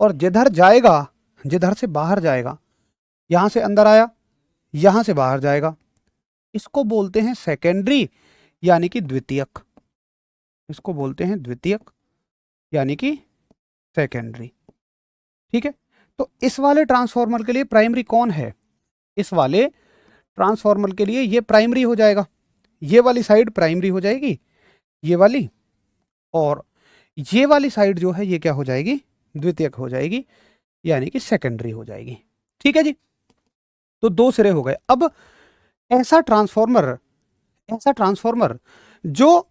और जिधर जाएगा, जिधर से बाहर जाएगा, यहां से अंदर आया, यहां से बाहर जाएगा, इसको बोलते हैं सेकेंडरी यानी कि द्वितीयक, इसको बोलते हैं द्वितीयक यानी कि सेकेंडरी। ठीक है, तो इस वाले ट्रांसफार्मर के लिए प्राइमरी कौन है, इस वाले ट्रांसफार्मर के लिए ये प्राइमरी हो जाएगा, ये वाली साइड प्राइमरी हो जाएगी, ये वाली, और ये वाली साइड जो है ये क्या हो जाएगी, द्वितीयक हो जाएगी यानी कि सेकेंडरी हो जाएगी। ठीक है जी, तो दो सिरे हो गए। अब ऐसा ट्रांसफार्मर, ऐसा ट्रांसफार्मर जो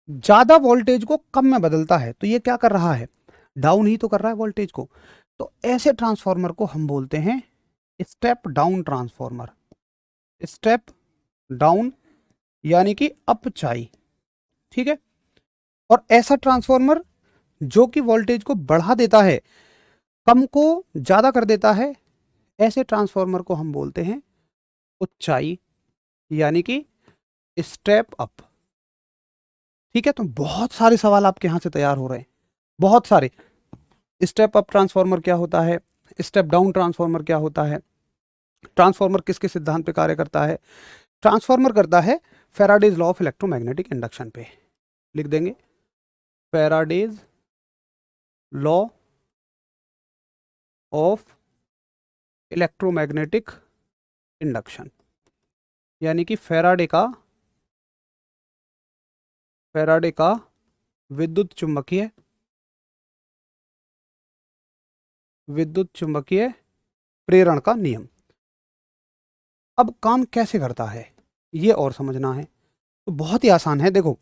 ज्यादा वोल्टेज को कम में बदलता है, तो ये क्या कर रहा है, डाउन ही तो कर रहा है वोल्टेज को। तो ऐसे ट्रांसफार्मर को हम बोलते हैं step down transformer, step down यानी कि अपचाई। ठीक है, और ऐसा ट्रांसफार्मर जो कि वोल्टेज को बढ़ा देता है, कम को ज्यादा कर देता है, ऐसे ट्रांसफार्मर को हम बोलते हैं उच्चाई यानी कि स्टेप अप। ठीक है, तो बहुत सारे सवाल आपके यहां से तैयार हो रहे हैं, बहुत सारे। स्टेप अप ट्रांसफार्मर क्या होता है, स्टेप डाउन ट्रांसफार्मर क्या होता है, ट्रांसफार्मर किसके सिद्धांत पे कार्य करता है। ट्रांसफार्मर करता है Faraday's law of electromagnetic induction पे, लिख देंगे Faraday's law of electromagnetic induction, यानी कि फैराडे का विद्युत चुंबकीय प्रेरण का नियम। अब काम कैसे करता है ये और समझना है, तो बहुत ही आसान है। देखो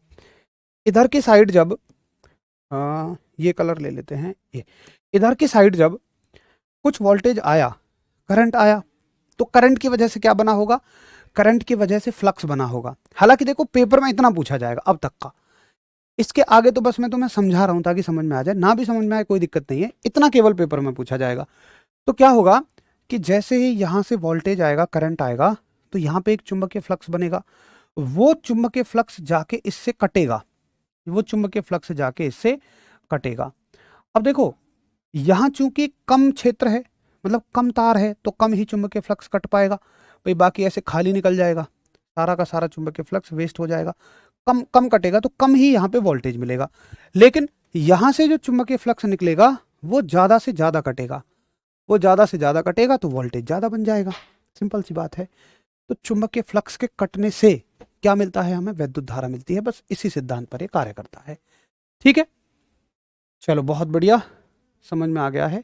इधर की साइड जब ये कलर ले लेते हैं, ये इधर की साइड जब कुछ वोल्टेज आया, करंट आया, तो करंट की वजह से क्या बना होगा, करंट की वजह से फ्लक्स बना होगा। हालांकि देखो पेपर में इतना पूछा जाएगा अब तक का, इसके आगे तो बस मैं तुम्हें समझा रहा हूं ताकि समझ में आ जाए, ना भी समझ में आए कोई दिक्कत नहीं है, इतना केवल पेपर में पूछा जाएगा। तो क्या होगा कि जैसे ही यहां से वोल्टेज आएगा, करंट आएगा, तो यहां पे एक चुंबकीय फ्लक्स बनेगा, वो चुंबकीय फ्लक्स जाके इससे कटेगा, वो चुंबकीय फ्लक्स जाके इससे कटेगा। अब देखो यहां चूंकि कम क्षेत्र है, मतलब कम तार है, तो कम ही चुंबकीय फ्लक्स कट पाएगा भाई, बाकी ऐसे खाली निकल जाएगा, सारा का सारा चुंबकीय फ्लक्स वेस्ट हो जाएगा। कम कम कटेगा तो कम ही यहाँ पे वोल्टेज मिलेगा, लेकिन यहां से जो चुंबकीय फ्लक्स निकलेगा वो ज्यादा से ज्यादा कटेगा, वो ज्यादा से ज्यादा कटेगा तो वोल्टेज ज्यादा बन जाएगा। सिंपल सी बात है। तो चुंबकीय फ्लक्स के कटने से क्या मिलता है, हमें विद्युत धारा मिलती है, बस इसी सिद्धांत पर ये कार्य करता है। ठीक है, चलो बहुत बढ़िया, समझ में आ गया है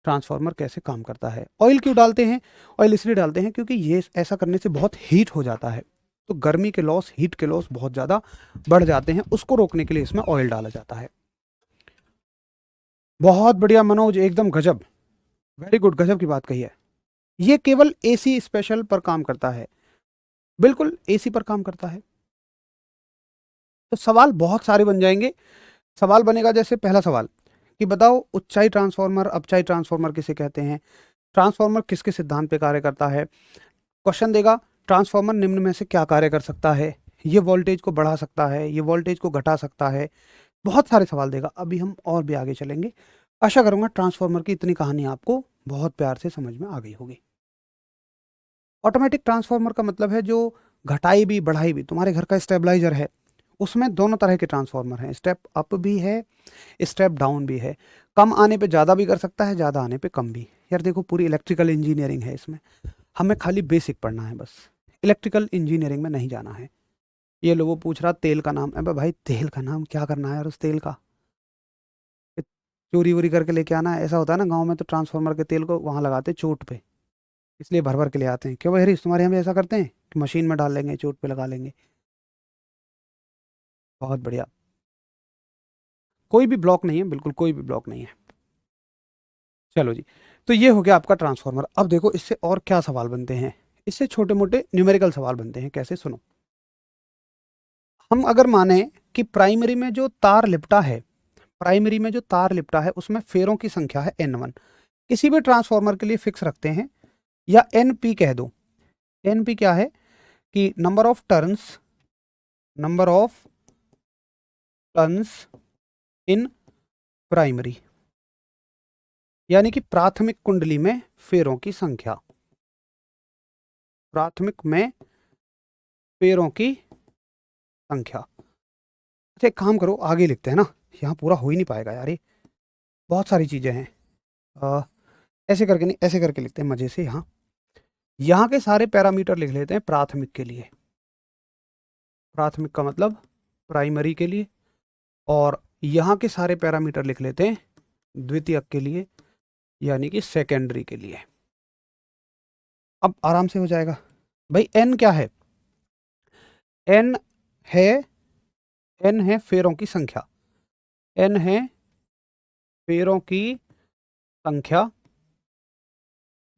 ट्रांसफार्मर कैसे काम करता है। ऑयल क्यों डालते हैं, ऑयल इसलिए डालते हैं क्योंकि ये ऐसा करने से बहुत हीट हो जाता है, तो गर्मी के लॉस, हीट के लॉस बहुत ज़्यादा बढ़ जाते हैं, उसको रोकने के लिए इसमें ऑयल डाला जाता है। बहुत बढ़िया मनोज, एकदम गजब, वेरी गुड, गजब की बात कही है। ये केवल एसी स्पेशल पर काम करता है, बिल्कुल एसी पर काम करता है। तो सवाल बहुत सारे बन जाएंगे। सवाल बनेगा जैसे पहला सवाल कि बताओ उच्चाई ट्रांसफार्मर, अपचाई ट्रांसफार्मर किसे कहते हैं, ट्रांसफार्मर किसके सिद्धांत पे कार्य करता है। क्वेश्चन देगा ट्रांसफार्मर निम्न में से क्या कार्य कर सकता है, ये वोल्टेज को बढ़ा सकता है, ये वोल्टेज को घटा सकता है, बहुत सारे सवाल देगा। अभी हम और भी आगे चलेंगे। आशा करूंगा ट्रांसफार्मर की इतनी कहानी आपको बहुत प्यार से समझ में आ गई होगी। ऑटोमेटिक ट्रांसफार्मर का मतलब है जो घटाई भी बढ़ाई भी, तुम्हारे घर का स्टेबलाइजर है उसमें दोनों तरह के ट्रांसफार्मर हैं, स्टेप अप भी है, स्टेप डाउन भी है। कम आने पे ज़्यादा भी कर सकता है, ज़्यादा आने पे कम भी। यार देखो पूरी इलेक्ट्रिकल इंजीनियरिंग है इसमें, हमें खाली बेसिक पढ़ना है बस, इलेक्ट्रिकल इंजीनियरिंग में नहीं जाना है। ये लोगों पूछ रहा तेल का नाम, अबे भाई तेल का नाम क्या करना है यार उस तेल का, चोरी वोरी करके लेके आना है? ऐसा होता है ना गांव में, तो ट्रांसफार्मर के तेल को वहां लगाते चोट पे, इसलिए भर भर के ले आते हैं। क्यों भाई हरीश, तुम्हारे यहाँ भी ऐसा करते हैं कि मशीन में डाल लेंगे चोट पे लगा लेंगे? बहुत बढ़िया। कोई भी ब्लॉक नहीं है, बिल्कुल कोई भी ब्लॉक नहीं है। चलो जी, तो ये हो गया आपका ट्रांसफार्मर। अब देखो इससे और क्या सवाल बनते हैं, इससे छोटे मोटे न्यूमेरिकल सवाल बनते हैं। कैसे, सुनो। हम अगर माने कि प्राइमरी में जो तार लिपटा है, प्राइमरी में जो तार लिपटा है उसमें फेरों की संख्या है N1, किसी भी ट्रांसफार्मर के लिए फिक्स रखते हैं, या NP कह दो। NP क्या है कि number of turns, number of turns in primary, यानी कि प्राथमिक कुंडली में फेरों की संख्या, प्राथमिक में फेरों की संख्या। अच्छा एक काम करो, आगे लिखते हैं ना, यहाँ पूरा हो ही नहीं पाएगा यार, ये बहुत सारी चीजें हैं। ऐसे करके नहीं, ऐसे करके लिखते हैं मजे से। यहाँ यहाँ के सारे पैरामीटर लिख लेते हैं प्राथमिक के लिए, प्राथमिक का मतलब प्राइमरी के लिए, और यहाँ के सारे पैरामीटर लिख लेते हैं द्वितीयक के लिए, यानी कि सेकेंडरी के लिए। अब आराम से हो जाएगा। भाई एन क्या है? एन है, एन है फेरों की संख्या, एन है फेरों की संख्या,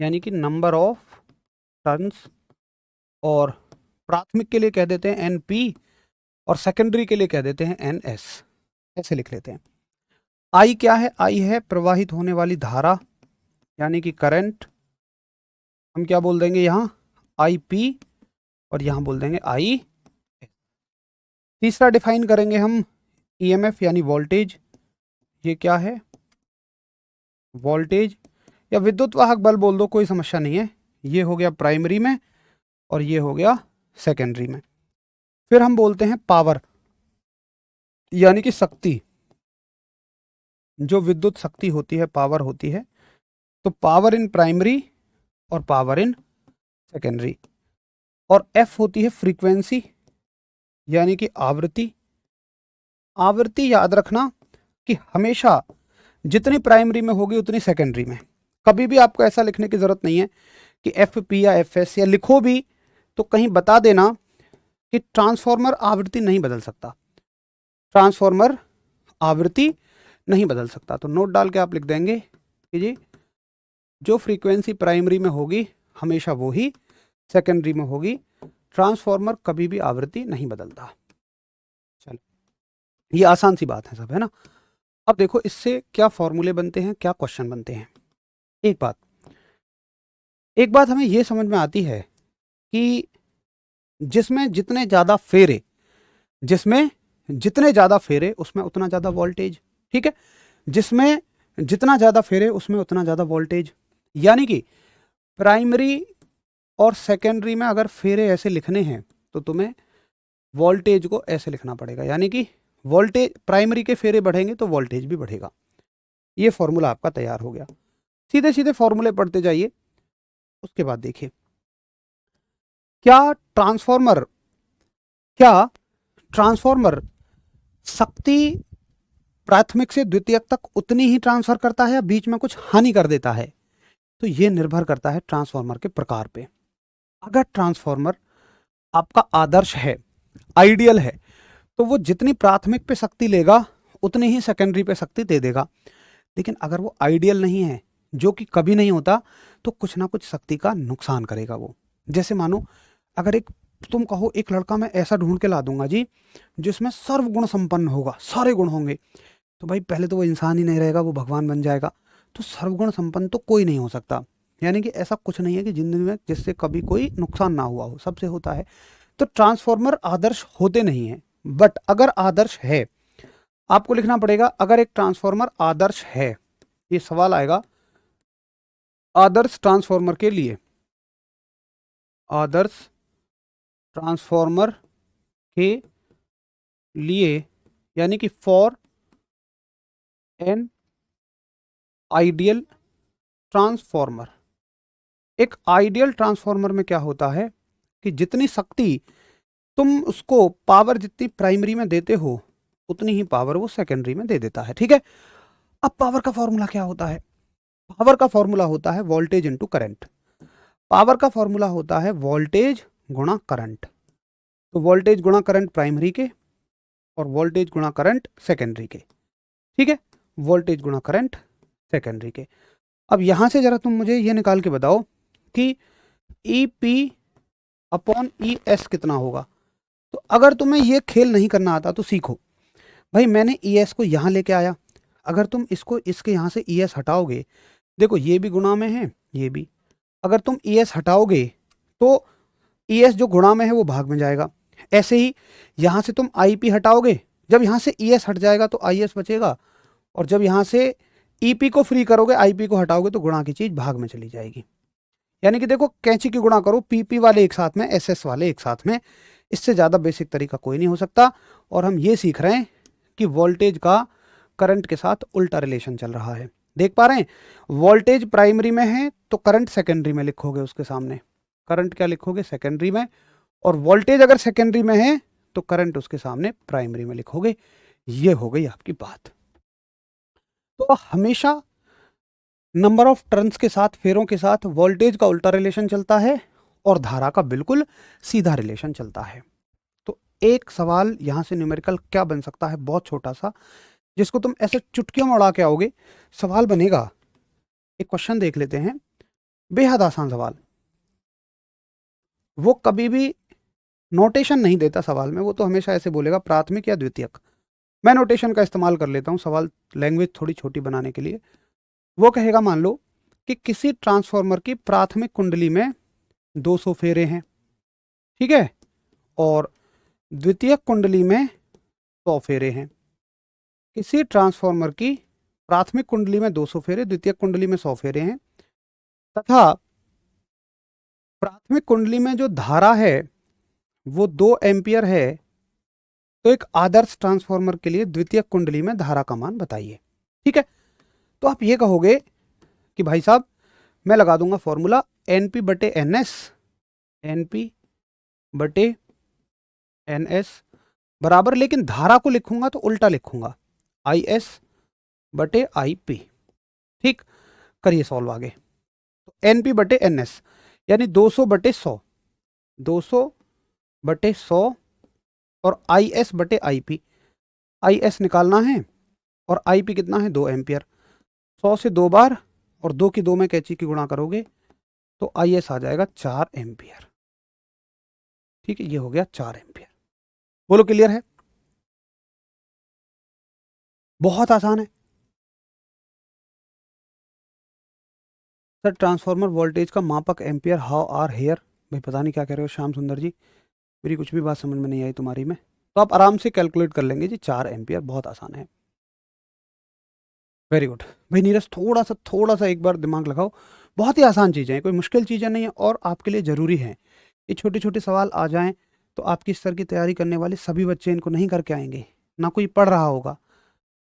यानी कि नंबर ऑफ टर्न्स, और प्राथमिक के लिए कह देते हैं एन पी, और सेकेंडरी के लिए कह देते हैं एन एस। ऐसे लिख लेते हैं। आई क्या है? आई है प्रवाहित होने वाली धारा, यानी कि करंट। हम क्या बोल देंगे यहाँ? आई पी, और यहाँ बोल देंगे आई। तीसरा डिफाइन करेंगे हम ईएमएफ यानी वोल्टेज। ये क्या है? वोल्टेज या विद्युत वाहक बल बोल दो, कोई समस्या नहीं है। ये हो गया प्राइमरी में और ये हो गया सेकेंडरी में। फिर हम बोलते हैं पावर, यानी कि शक्ति, जो विद्युत शक्ति होती है पावर होती है। तो पावर इन प्राइमरी और पावर इन सेकेंडरी। और एफ होती है फ्रीक्वेंसी, यानी कि आवृत्ति। आवृत्ति याद रखना कि हमेशा जितनी प्राइमरी में होगी उतनी सेकेंडरी में। कभी भी आपको ऐसा लिखने की जरूरत नहीं है कि एफ पी या एफ एस, या लिखो भी तो कहीं बता देना कि ट्रांसफार्मर आवृत्ति नहीं बदल सकता, ट्रांसफार्मर आवृत्ति नहीं बदल सकता। तो नोट डाल के आप लिख देंगे कि जी जो फ्रीक्वेंसी प्राइमरी में होगी हमेशा वो ही सेकेंडरी में होगी, ट्रांसफार्मर कभी भी आवृत्ति नहीं बदलता। चलो ये आसान सी बात है सब, है ना। अब देखो इससे क्या फॉर्मूले बनते हैं, क्या क्वेश्चन बनते हैं। एक बात हमें यह समझ में आती है कि जिसमें जितने ज्यादा फेरे, जिसमें जितने ज्यादा फेरे उसमें उतना ज्यादा वोल्टेज, ठीक है। जिसमें जितना ज्यादा फेरे उसमें उतना ज्यादा वोल्टेज, यानी कि प्राइमरी और सेकेंडरी में अगर फेरे ऐसे लिखने हैं तो तुम्हें वोल्टेज को ऐसे लिखना पड़ेगा, यानी कि वोल्टेज, प्राइमरी के फेरे बढ़ेंगे तो वोल्टेज भी बढ़ेगा। ये फॉर्मूला आपका तैयार हो गया। सीधे सीधे फॉर्मूले पढ़ते जाइए। उसके बाद देखिए क्या ट्रांसफार्मर शक्ति प्राथमिक से द्वितीयक तक उतनी ही ट्रांसफर करता है या बीच में कुछ हानि कर देता है? तो यह निर्भर करता है ट्रांसफार्मर के प्रकार पे। अगर ट्रांसफार्मर आपका आदर्श है, आइडियल है, तो वो जितनी प्राथमिक पे शक्ति लेगा उतनी ही सेकेंडरी पे शक्ति दे देगा। लेकिन अगर वो आइडियल नहीं है, जो कि कभी नहीं होता, तो कुछ ना कुछ शक्ति का नुकसान करेगा वो। जैसे मानो अगर तुम कहो एक लड़का मैं ऐसा ढूंढ के ला दूंगा जी जिसमें सर्वगुण संपन्न होगा, सारे गुण होंगे, तो भाई पहले तो वो इंसान ही नहीं रहेगा, वो भगवान बन जाएगा। तो सर्वगुण संपन्न तो कोई नहीं हो सकता, यानी कि ऐसा कुछ नहीं है कि जिंदगी में जिससे कभी कोई नुकसान ना हुआ हो, सबसे होता है। तो ट्रांसफार्मर आदर्श होते नहीं है, बट अगर आदर्श है, आपको लिखना पड़ेगा अगर एक ट्रांसफार्मर आदर्श है, ये सवाल आएगा आदर्श ट्रांसफॉर्मर के लिए, आदर्श ट्रांसफॉर्मर के लिए, यानी कि फॉर एन आइडियल ट्रांसफॉर्मर। एक आइडियल ट्रांसफॉर्मर में क्या होता है कि जितनी शक्ति तुम उसको, पावर जितनी प्राइमरी में देते हो उतनी ही पावर वो सेकेंडरी में दे देता है। ठीक है, अब पावर का फॉर्मूला क्या होता है? पावर का फॉर्मूला होता है वोल्टेज इनटू करंट। पावर का फॉर्मूला होता है वोल्टेज गुणा करंट। तो वोल्टेज गुणा करंट प्राइमरी के और वोल्टेज गुणा करंट सेकेंडरी के। ठीक है, वोल्टेज गुणा करंट सेकेंडरी के। अब यहां से जरा तुम मुझे ये निकाल के बताओ कि E P upon E S कितना होगा। तो अगर तुम्हें ये खेल नहीं करना आता तो सीखो। भाई मैंने ई एस को यहां लेके आया, अगर तुम इसको इसके यहां से ई एस हटाओगे, देखो ये भी गुणा में है ये भी, अगर तुम ई एस हटाओगे तो ई एस जो गुणा में है वो भाग में जाएगा। ऐसे ही यहां से तुम आई पी हटाओगे, जब यहां से ई एस हट जाएगा तो आई एस बचेगा, और जब यहां से ई पी को फ्री करोगे, आई पी को हटाओगे तो गुणा की चीज भाग में चली जाएगी। यानी कि देखो कैंची की गुणा करो, पी पी वाले एक साथ में, एस एस वाले एक साथ में, इससे ज़्यादा बेसिक तरीका कोई नहीं हो सकता। और हम ये सीख रहे हैं कि वोल्टेज का करंट के साथ उल्टा रिलेशन चल रहा है। देख पा रहे हैं, वोल्टेज प्राइमरी में है तो करंट सेकेंडरी में लिखोगे, उसके सामने करंट क्या लिखोगे? सेकेंडरी में। और वोल्टेज अगर सेकेंडरी में है तो करंट उसके सामने प्राइमरी में लिखोगे। ये हो गई आपकी बात। तो हमेशा नंबर ऑफ टर्न्स के साथ, फेरों के साथ वोल्टेज का उल्टा रिलेशन चलता है और धारा का बिल्कुल सीधा रिलेशन चलता है। तो एक सवाल यहां से न्यूमेरिकल क्या बन सकता है, बहुत छोटा सा, जिसको तुम ऐसे चुटकियों में उड़ा के आओगे, सवाल बनेगा। एक क्वेश्चन देख लेते हैं, बेहद आसान सवाल। वो कभी भी नोटेशन नहीं देता सवाल में, वो तो हमेशा ऐसे बोलेगा प्राथमिक या द्वितीयक। मैं नोटेशन का इस्तेमाल कर लेता हूं सवाल लैंग्वेज थोड़ी छोटी बनाने के लिए। वो कहेगा, मान लो कि किसी ट्रांसफॉर्मर की प्राथमिक कुंडली में 200 फेरे हैं, ठीक है, और द्वितीयक कुंडली में 100 फेरे हैं। किसी ट्रांसफॉर्मर की प्राथमिक कुंडली में 200 फेरे, द्वितीयक कुंडली में 100 फेरे हैं, तथा प्राथमिक कुंडली में जो धारा है वो 2 एम्पियर है, तो एक आदर्श ट्रांसफॉर्मर के लिए द्वितीयक कुंडली में धारा का मान बताइए। ठीक है, तो आप ये कहोगे कि भाई साहब मैं लगा दूंगा फॉर्मूला एन पी बटे एन एस, एन पी बटे एन एस बराबर, लेकिन धारा को लिखूंगा तो उल्टा लिखूंगा, आई एस बटे आई पी। ठीक, करिए सॉल्व आगे। तो एन पी बटे एन एस यानी 200 बटे 100, 200 बटे 100, और आई एस बटे आई पी, आई एस निकालना है और आई पी कितना है? 2 एम्पियर। 100 से 2 बार और 2 की 2 में कैंची की गुणा करोगे तो आई एस आ जाएगा 4 एम्पियर। ठीक है, ये हो गया 4 एम्पियर। बोलो क्लियर है? बहुत आसान है सर। ट्रांसफार्मर वोल्टेज का मापक एम्पियर, हाउ आर हेयर। भाई पता नहीं क्या कह रहे हो श्याम सुंदर जी, मेरी कुछ भी बात समझ में नहीं आई तुम्हारी में। तो आप आराम से कैलकुलेट कर लेंगे जी, 4 एम्पियर, बहुत आसान है। वेरी गुड भाई नीरज, थोड़ा सा एक बार दिमाग लगाओ। बहुत ही आसान चीज़ें हैं, कोई मुश्किल चीज़ें नहीं है, और आपके लिए ज़रूरी है ये छोटे छोटे सवाल आ जाएं तो आपकी स्तर की तैयारी करने वाले सभी बच्चे इनको नहीं करके आएंगे। ना कोई पढ़ रहा होगा,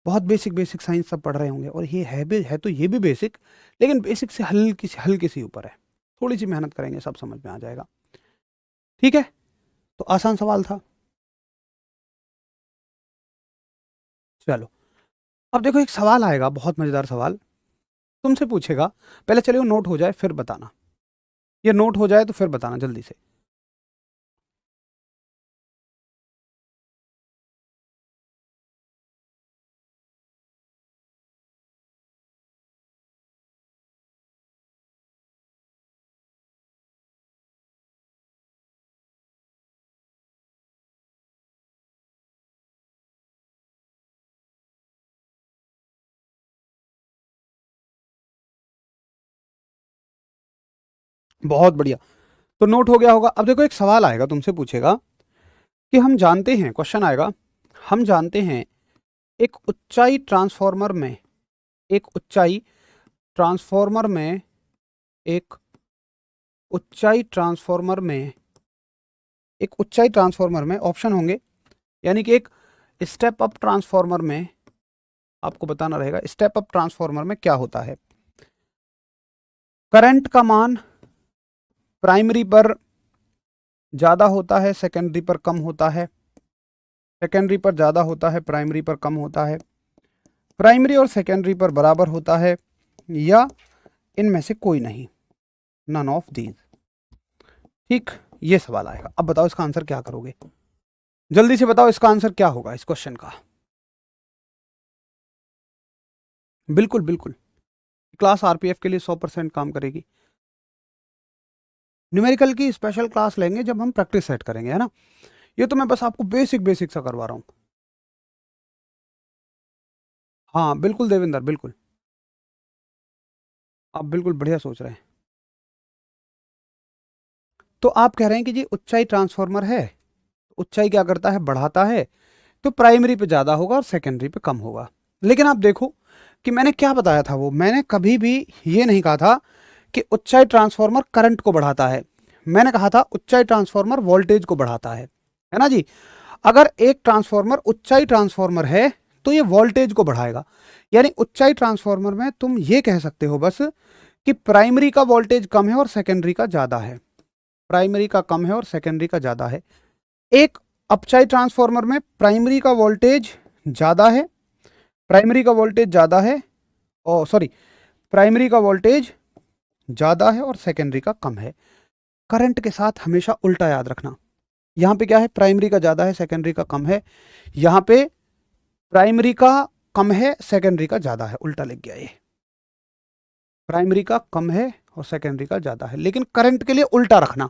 बहुत बेसिक बेसिक साइंस सब पढ़ रहे होंगे, और ये है तो ये भी बेसिक, लेकिन बेसिक से हल्की सी ऊपर है। थोड़ी सी मेहनत करेंगे सब समझ में आ जाएगा। ठीक है, तो आसान सवाल था। चलो अब देखो, एक सवाल आएगा बहुत मज़ेदार सवाल, तुमसे पूछेगा, पहले चलिए वो नोट हो जाए फिर बताना, ये नोट हो जाए तो फिर बताना जल्दी से। बहुत बढ़िया, तो नोट हो गया होगा। अब देखो एक सवाल आएगा, तुमसे पूछेगा कि हम जानते हैं, क्वेश्चन आएगा, हम जानते हैं एक ऊंचाई ट्रांसफॉर्मर में, एक ऊंचाई ट्रांसफॉर्मर में एक ऊंचाई ट्रांसफॉर्मर में ऑप्शन होंगे, यानी कि एक स्टेप अप ट्रांसफॉर्मर में आपको बताना रहेगा स्टेप अप ट्रांसफॉर्मर में क्या होता है। करंट का मान प्राइमरी पर ज्यादा होता है, सेकेंडरी पर कम होता है, सेकेंडरी पर ज्यादा होता है, प्राइमरी पर कम होता है, प्राइमरी और सेकेंडरी पर बराबर होता है, या इनमें से कोई नहीं, नन ऑफ दीज। ठीक, ये सवाल आएगा। अब बताओ इसका आंसर क्या करोगे, जल्दी से बताओ इसका आंसर क्या होगा इस क्वेश्चन का। बिल्कुल बिल्कुल, क्लास आरपीएफ के लिए 100% काम करेगी। न्यूमेरिकल की स्पेशल क्लास लेंगे जब हम प्रैक्टिस सेट करेंगे, है ना। ये तो मैं बस आपको बेसिक सा करवा रहा हूं। हाँ बिल्कुल देवेंद्र, बिल्कुल आप बिल्कुल बढ़िया सोच रहे हैं। तो आप कह रहे हैं कि जी ऊंचाई ट्रांसफॉर्मर है, ऊंचाई क्या करता है, बढ़ाता है, तो प्राइमरी पे ज्यादा होगा और सेकेंडरी पे कम होगा। लेकिन आप देखो कि मैंने क्या बताया था, वो मैंने कभी भी ये नहीं कहा था कि ऊंचाई ट्रांसफॉर्मर करंट को बढ़ाता है, मैंने कहा था ऊंचाई ट्रांसफॉर्मर वोल्टेज को बढ़ाता है ना जी। अगर एक ट्रांसफॉर्मर ऊंचाई ट्रांसफॉर्मर है तो ये वोल्टेज को बढ़ाएगा, यानी ऊंचाई ट्रांसफॉर्मर में तुम ये कह सकते हो बस कि प्राइमरी का वोल्टेज कम है और सेकेंडरी का ज्यादा है, प्राइमरी का कम है और सेकेंडरी का ज्यादा है। एक अपचाई ट्रांसफॉर्मर में प्राइमरी का वोल्टेज ज्यादा है, प्राइमरी का वोल्टेज ज्यादा है, और सॉरी प्राइमरी का वोल्टेज ज्यादा है और सेकेंडरी का कम है। करंट के साथ हमेशा उल्टा याद रखना, यहां पे क्या है, प्राइमरी का ज्यादा है, सेकेंडरी का कम है, यहां पे प्राइमरी का कम है, सेकेंडरी का ज्यादा है, उल्टा लिख गया ये, प्राइमरी का कम है और सेकेंडरी का ज्यादा है। लेकिन करंट के लिए उल्टा रखना,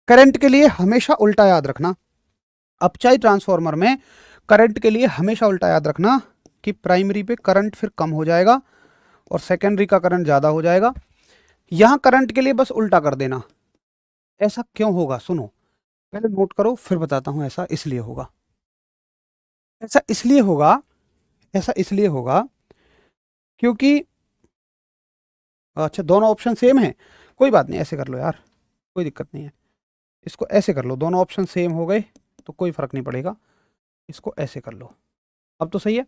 करंट के लिए हमेशा उल्टा याद रखना। अपचाई ट्रांसफॉर्मर में करंट के लिए हमेशा उल्टा याद रखना कि प्राइमरी पे करंट फिर कम हो जाएगा और सेकेंडरी का करंट ज्यादा हो जाएगा। यहां करंट के लिए बस उल्टा कर देना। ऐसा क्यों होगा, सुनो पहले नोट करो फिर बताता हूं। ऐसा इसलिए होगा, ऐसा इसलिए होगा, ऐसा इसलिए होगा क्योंकि अच्छा दोनों ऑप्शन सेम है, कोई बात नहीं ऐसे कर लो यार, कोई दिक्कत नहीं है, इसको ऐसे कर लो, दोनों ऑप्शन सेम हो गए तो कोई फर्क नहीं पड़ेगा, इसको ऐसे कर लो। अब तो सही है।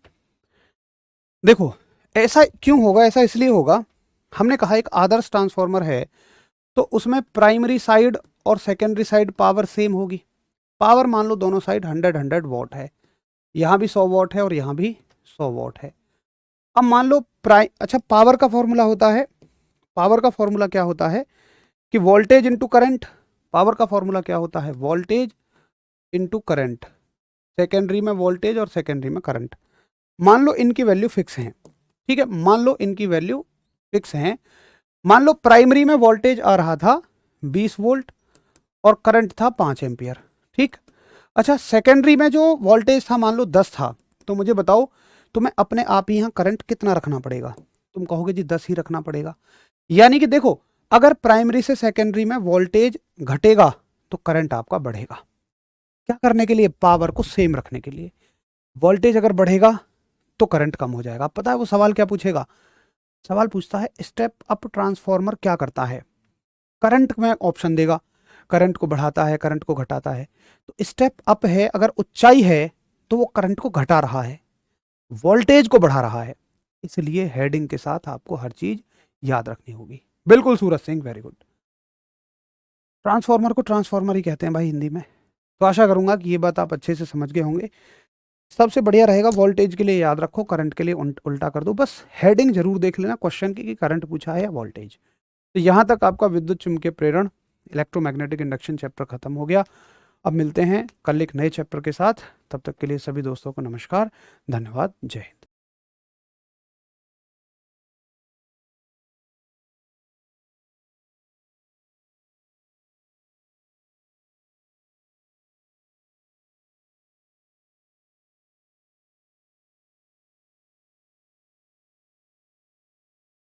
देखो ऐसा क्यों होगा, ऐसा इसलिए होगा, हमने कहा एक आदर्श ट्रांसफॉर्मर है तो उसमें प्राइमरी साइड और सेकेंडरी साइड पावर सेम होगी। पावर मान लो दोनों साइड 100 वॉट है, यहां भी 100 वॉट है और यहां भी 100 वॉट है। अब मान लो अच्छा पावर का फॉर्मूला होता है, पावर का फॉर्मूला क्या होता है कि वोल्टेज इंटू करंट, पावर का फॉर्मूला क्या होता है, वोल्टेज इंटू करंट, सेकेंडरी में वोल्टेज और सेकेंडरी में करंट। मान लो इनकी वैल्यू फिक्स है, ठीक है, मान लो इनकी वैल्यू फिक्स है। मान लो प्राइमरी में वोल्टेज आ रहा था 20 वोल्ट और करंट था 5 एम्पियर, ठीक। अच्छा सेकेंडरी में जो वोल्टेज था मान लो 10 था, तो मुझे बताओ तुम्हें अपने आप ही यहाँ करंट कितना रखना पड़ेगा, तुम कहोगे जी 10 ही रखना पड़ेगा। यानी कि देखो अगर प्राइमरी से सेकेंडरी में वोल्टेज घटेगा तो करंट आपका बढ़ेगा। क्या करने के लिए, पावर को सेम रखने के लिए। वोल्टेज अगर बढ़ेगा तो करंट कम हो जाएगा। पता है वो सवाल क्या पूछेगा, सवाल पूछता है स्टेप अप ट्रांसफॉर्मर क्या करता है, करंट में ऑप्शन देगा, करंट को बढ़ाता है, करंट को घटाता है। तो स्टेप अप है, अगर ऊंचाई है तो वो करंट को घटा रहा है, वोल्टेज को बढ़ा रहा है। इसलिए हेडिंग के साथ आपको हर चीज याद रखनी होगी। बिल्कुल Suraj Singh, very good. Transformer को ट्रांसफॉर्मर ही कहते हैं भाई हिंदी में। तो आशा करूंगा कि ये बात आप अच्छे से समझ गए होंगे। सबसे बढ़िया रहेगा वोल्टेज के लिए याद रखो, करंट के लिए उल्टा कर दो, बस हेडिंग जरूर देख लेना क्वेश्चन की कि करंट पूछा है या वोल्टेज। तो यहाँ तक आपका विद्युत चुम्बकीय प्रेरण इलेक्ट्रोमैग्नेटिक इंडक्शन चैप्टर खत्म हो गया। अब मिलते हैं कल एक नए चैप्टर के साथ, तब तक के लिए सभी दोस्तों को नमस्कार, धन्यवाद, जय हिंद।